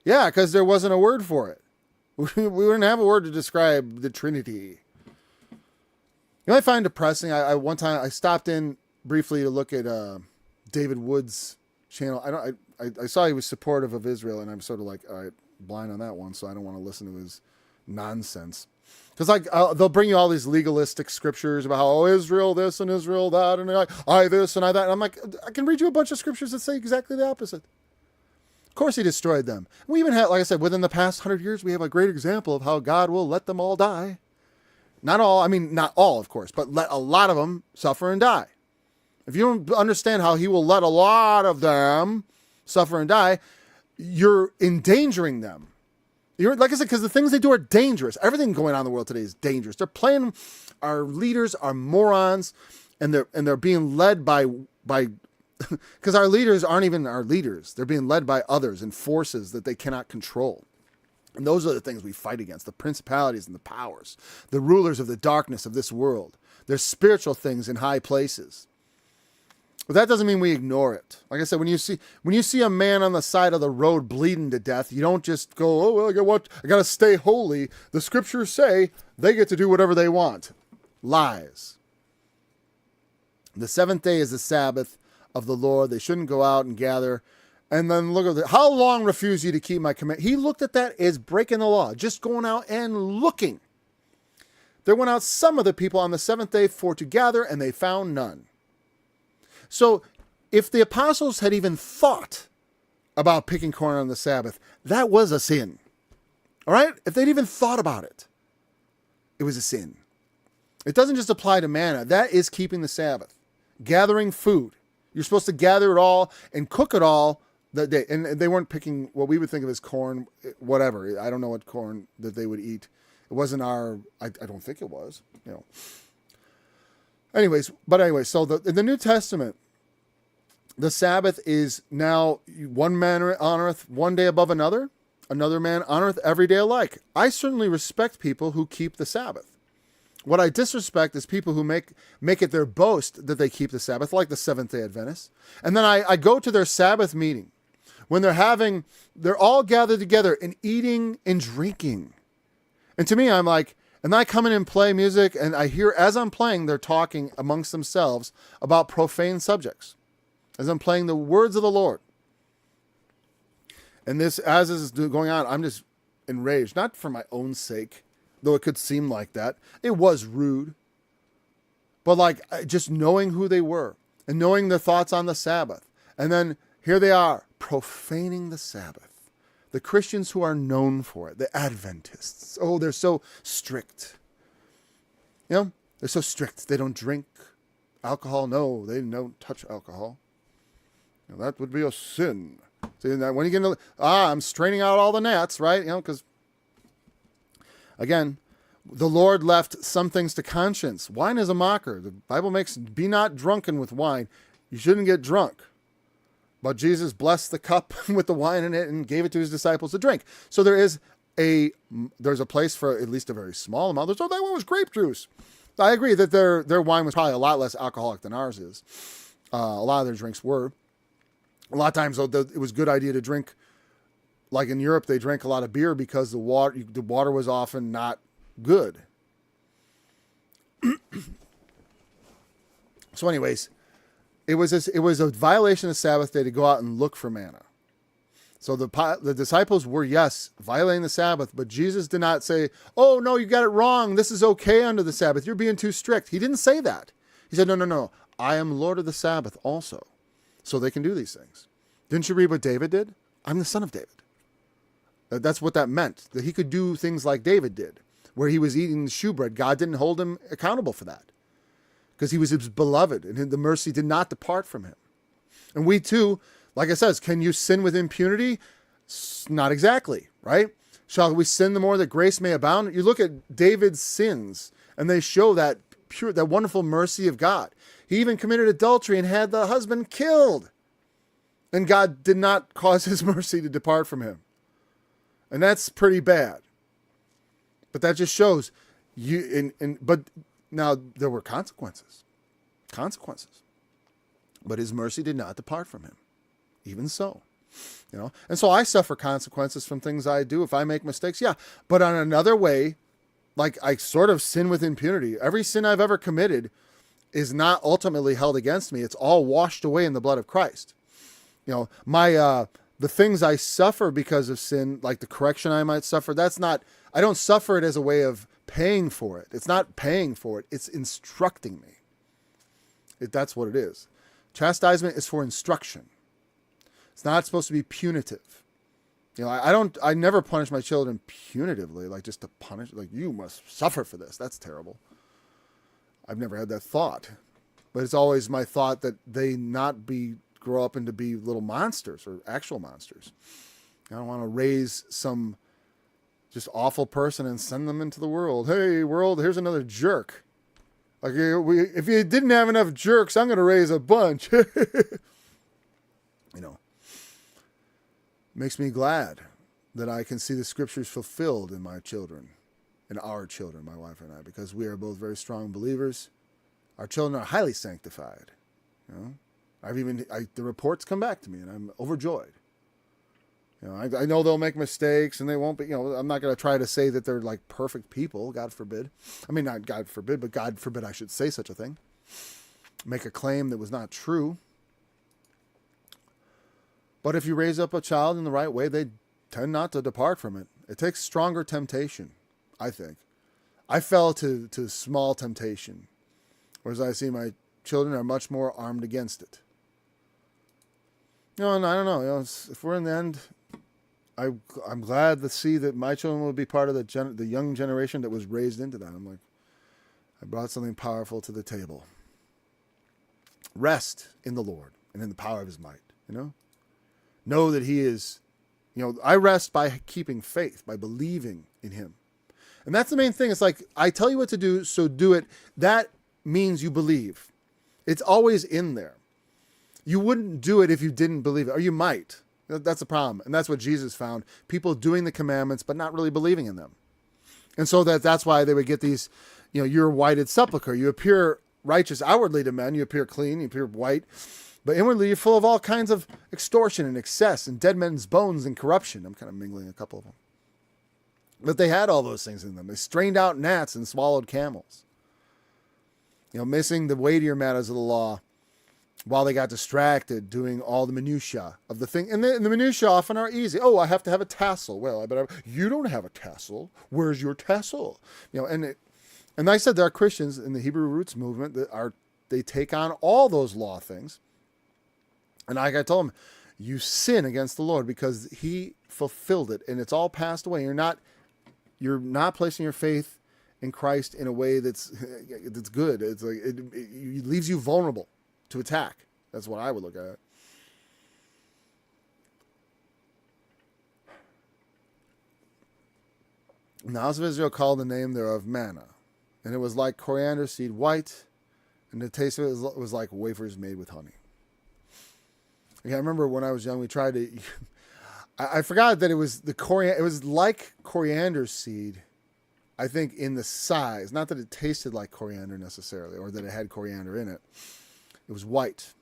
Yeah, because there wasn't a word for it. We didn't have a word to describe the Trinity. I find depressing. One time I stopped in briefly to look at David Wood's channel. I saw he was supportive of Israel, and I'm sort of like, all right, blind on that one, so I don't want to listen to his nonsense. Because they'll bring you all these legalistic scriptures about how Israel this and Israel that, and I this and I that. And I'm like, I can read you a bunch of scriptures that say exactly the opposite. Of course he destroyed them. We even had, like I said, within the past 100 years, we have a great example of how God will let them all die. Not all, not all, of course, but let a lot of them suffer and die. If you don't understand how he will let a lot of them suffer and die, you're endangering them. Like I said, because the things they do are dangerous. Everything going on in the world today is dangerous. They're playing, our leaders are morons, and they're being led by because our leaders aren't even our leaders. They're being led by others and forces that they cannot control. And those are the things we fight against, the principalities and the powers, the rulers of the darkness of this world. There's spiritual things in high places. But that doesn't mean we ignore it. Like I said, when you see a man on the side of the road bleeding to death, you don't just go, oh, well, I got to stay holy. The scriptures say they get to do whatever they want. Lies. The seventh day is the Sabbath of the Lord. They shouldn't go out and gather. And then look at that. How long refuse you to keep my command? He looked at that as breaking the law, just going out and looking. There went out some of the people on the seventh day for to gather, and they found none. So if the apostles had even thought about picking corn on the Sabbath, that was a sin. All right? If they'd even thought about it, it was a sin. It doesn't just apply to manna. That is keeping the Sabbath. Gathering food. You're supposed to gather it all and cook it all that day. And they weren't picking what we would think of as corn, whatever. I don't know what corn that they would eat. It wasn't I don't think it was, Anyway, so in the New Testament, the Sabbath is now one man honoreth one day above another man honoreth every day alike. I certainly respect people who keep the Sabbath. What I disrespect is people who make it their boast that they keep the Sabbath, like the Seventh-day Adventists. And then I go to their Sabbath meeting when they're all gathered together and eating and drinking. And to me, I'm like, and I come in and play music, and I hear, as I'm playing, they're talking amongst themselves about profane subjects. As I'm playing the words of the Lord. And this, as this is going on, I'm just enraged. Not for my own sake, though it could seem like that. It was rude. But like, just knowing who they were, and knowing their thoughts on the Sabbath. And then, here they are, profaning the Sabbath. The Christians who are known for it, the Adventists. Oh, they're so strict. They're so strict. They don't drink alcohol. No, they don't touch alcohol. That would be a sin. See, when you get into, I'm straining out all the gnats, right? Because, again, the Lord left some things to conscience. Wine is a mocker. The Bible makes, be not drunken with wine. You shouldn't get drunk. But Jesus blessed the cup with the wine in it and gave it to his disciples to drink. So there's a place for at least a very small amount. That one was grape juice. I agree that their wine was probably a lot less alcoholic than ours is. A lot of their drinks were. A lot of times, though, it was a good idea to drink. Like in Europe, they drank a lot of beer because the water was often not good. So anyways, it was a violation of Sabbath day to go out and look for manna. So the disciples were, yes, violating the Sabbath, but Jesus did not say, oh, no, you got it wrong. This is okay under the Sabbath. You're being too strict. He didn't say that. He said, no. I am Lord of the Sabbath also. So they can do these things. Didn't you read what David did? I'm the son of David. That's what that meant, that he could do things like David did, where he was eating the shewbread. God didn't hold him accountable for that because he was his beloved and the mercy did not depart from him. And we too, like I said, can you sin with impunity? Not exactly, right? Shall we sin the more that grace may abound? You look at David's sins and they show that wonderful mercy of God. He even committed adultery and had the husband killed. And God did not cause his mercy to depart from him. And that's pretty bad. But that just shows but now there were consequences. But his mercy did not depart from him. Even so. And so I suffer consequences from things I do if I make mistakes. Yeah. But on another way, like I sort of sin with impunity. Every sin I've ever committed is not ultimately held against me. It's all washed away in the blood of Christ. The things I suffer because of sin, like the correction I might suffer, I don't suffer it as a way of paying for it. It's not paying for it. It's instructing me. That's what it is. Chastisement is for instruction. It's not supposed to be punitive. I never punish my children punitively, like just to punish, like you must suffer for this. That's terrible. I've never had that thought, but it's always my thought that they not grow up into be little monsters or actual monsters. I don't want to raise some just awful person and send them into the world. Hey, world, here's another jerk. Like if you didn't have enough jerks, I'm going to raise a bunch. Makes me glad that I can see the scriptures fulfilled in my children, in our children, my wife and I, because we are both very strong believers. Our children are highly sanctified. The reports come back to me, and I'm overjoyed. I know they'll make mistakes, and they won't be. I'm not going to try to say that they're like perfect people. God forbid. I mean, not God forbid, but God forbid I should say such a thing. Make a claim that was not true. But if you raise up a child in the right way, they tend not to depart from it. It takes stronger temptation, I think. I fell to small temptation, whereas I see my children are much more armed against it. And I don't know. If we're in the end, I'm glad to see that my children will be part of the young generation that was raised into that. I'm like, I brought something powerful to the table. Rest in the Lord and in the power of his might. Know that he is. I rest by keeping faith, by believing in him. And that's the main thing. It's like, I tell you what to do, so do it. That means you believe. It's always in there. You wouldn't do it if you didn't believe it, or you might. That's the problem. And that's what Jesus found. People doing the commandments, but not really believing in them. And so that's why they would get these, you're a whited sepulcher. You appear righteous outwardly to men. You appear clean. You appear white. But inwardly, you're full of all kinds of extortion and excess and dead men's bones and corruption. I'm kind of mingling a couple of them. But they had all those things in them. They strained out gnats and swallowed camels. Missing the weightier matters of the law while they got distracted doing all the minutiae of the thing. And the minutiae often are easy. Oh, I have to have a tassel. Well, you don't have a tassel. Where's your tassel? And I said there are Christians in the Hebrew roots movement they take on all those law things. And like I told him, you sin against the Lord because he fulfilled it, and it's all passed away. You're not placing your faith in Christ in a way that's good. It's like it leaves you vulnerable to attack. That's what I would look at it. And the house of Israel called the name thereof manna, and it was like coriander seed white, and the taste of it was like wafers made with honey. I remember when I was young, we tried to. I forgot that it was it was like coriander seed, I think, in the size. Not that it tasted like coriander necessarily, or that it had coriander in it. It was white.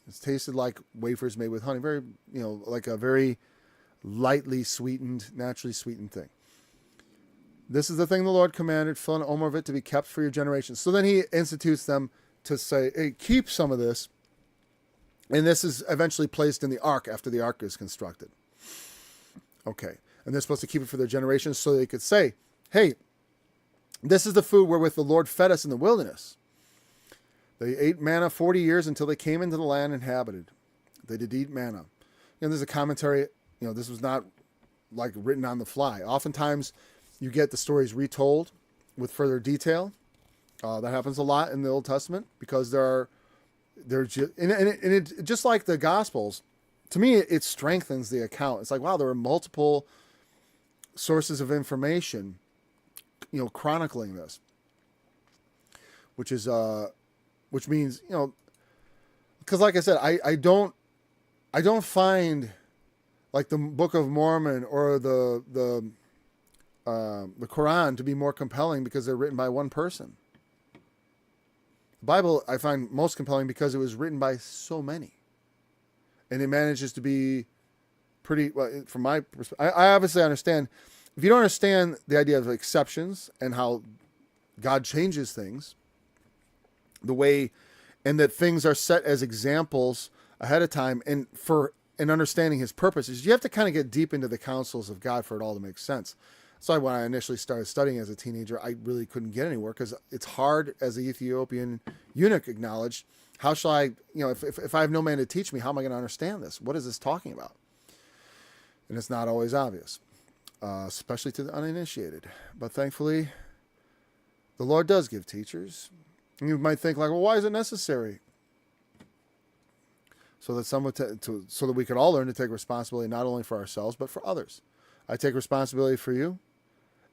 It tasted like wafers made with honey. Very, like a very lightly sweetened, naturally sweetened thing. This is the thing the Lord commanded, fill an omer of it to be kept for your generations. So then he institutes them to say, hey, keep some of this. And this is eventually placed in the ark after the ark is constructed. Okay. And they're supposed to keep it for their generations so they could say, hey, this is the food wherewith the Lord fed us in the wilderness. They ate manna 40 years until they came into the land inhabited. They did eat manna. And there's a commentary, this was not like written on the fly. Oftentimes you get the stories retold with further detail. That happens a lot in the Old Testament because they're just like the Gospels. To me, it strengthens the account. It's like, wow, there are multiple sources of information, chronicling this, which means, because like I said, I don't find like the Book of Mormon or the Quran to be more compelling because they're written by one person. The Bible I find most compelling because it was written by so many. And it manages to be pretty, well, from my perspective, I obviously understand, if you don't understand the idea of exceptions and how God changes things, the way, and that things are set as examples ahead of time, and for in understanding his purposes, you have to kind of get deep into the counsels of God for it all to make sense. So when I initially started studying as a teenager, I really couldn't get anywhere because it's hard, as the Ethiopian eunuch acknowledged. How shall I, if I have no man to teach me, how am I going to understand this? What is this talking about? And it's not always obvious, especially to the uninitiated. But thankfully, the Lord does give teachers. And you might think like, well, why is it necessary? So that so that we could all learn to take responsibility not only for ourselves but for others. I take responsibility for you.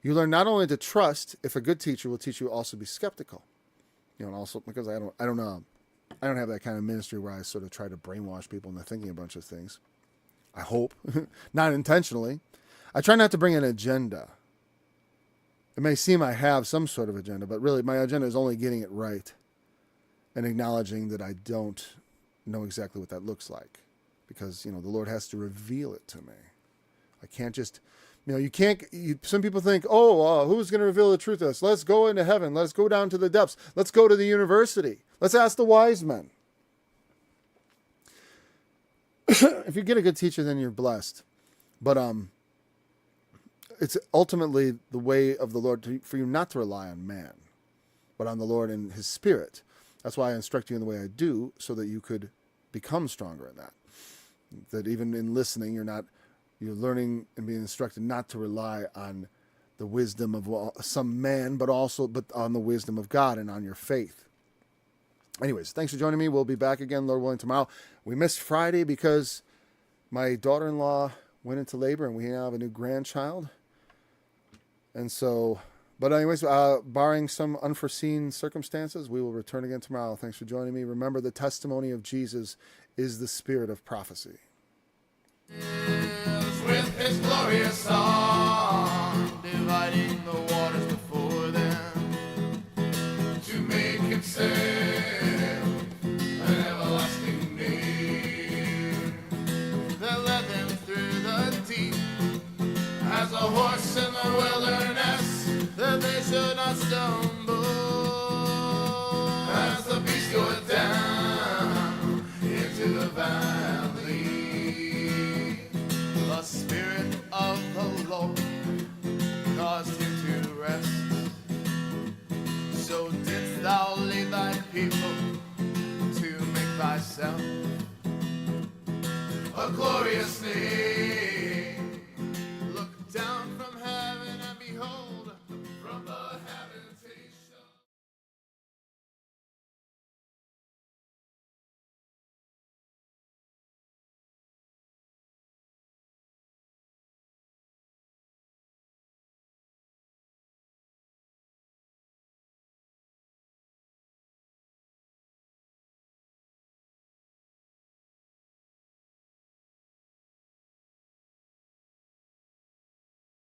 You learn not only to trust, if a good teacher will teach you, also be skeptical. And also because I don't have that kind of ministry where I sort of try to brainwash people into thinking a bunch of things. I hope, not intentionally. I try not to bring an agenda. It may seem I have some sort of agenda, but really my agenda is only getting it right and acknowledging that I don't know exactly what that looks like, because the Lord has to reveal it to me. I can't just, you can't. Some people think, who's going to reveal the truth to us? Let's go into heaven. Let's go down to the depths. Let's go to the university. Let's ask the wise men. If you get a good teacher, then you're blessed. But it's ultimately the way of the Lord for you not to rely on man, but on the Lord and His Spirit. That's why I instruct you in the way I do, so that you could become stronger in that. That even in listening, you're learning and being instructed not to rely on the wisdom of some man, but on the wisdom of God and on your faith. Anyways, thanks for joining me. We'll be back again, Lord willing, tomorrow. We missed Friday because my daughter-in-law went into labor and we now have a new grandchild. And so, but anyways, barring some unforeseen circumstances, we will return again tomorrow. Thanks for joining me. Remember, the testimony of Jesus is the spirit of prophecy. With His glorious song, dividing the waters before them, to make Him sail an everlasting name, that led them through the deep as a horse in the wilderness, that they should not stumble as the beast goeth down into the valley. The Spirit of the Lord caused him to rest. So didst thou lead thy people to make thyself a glorious name.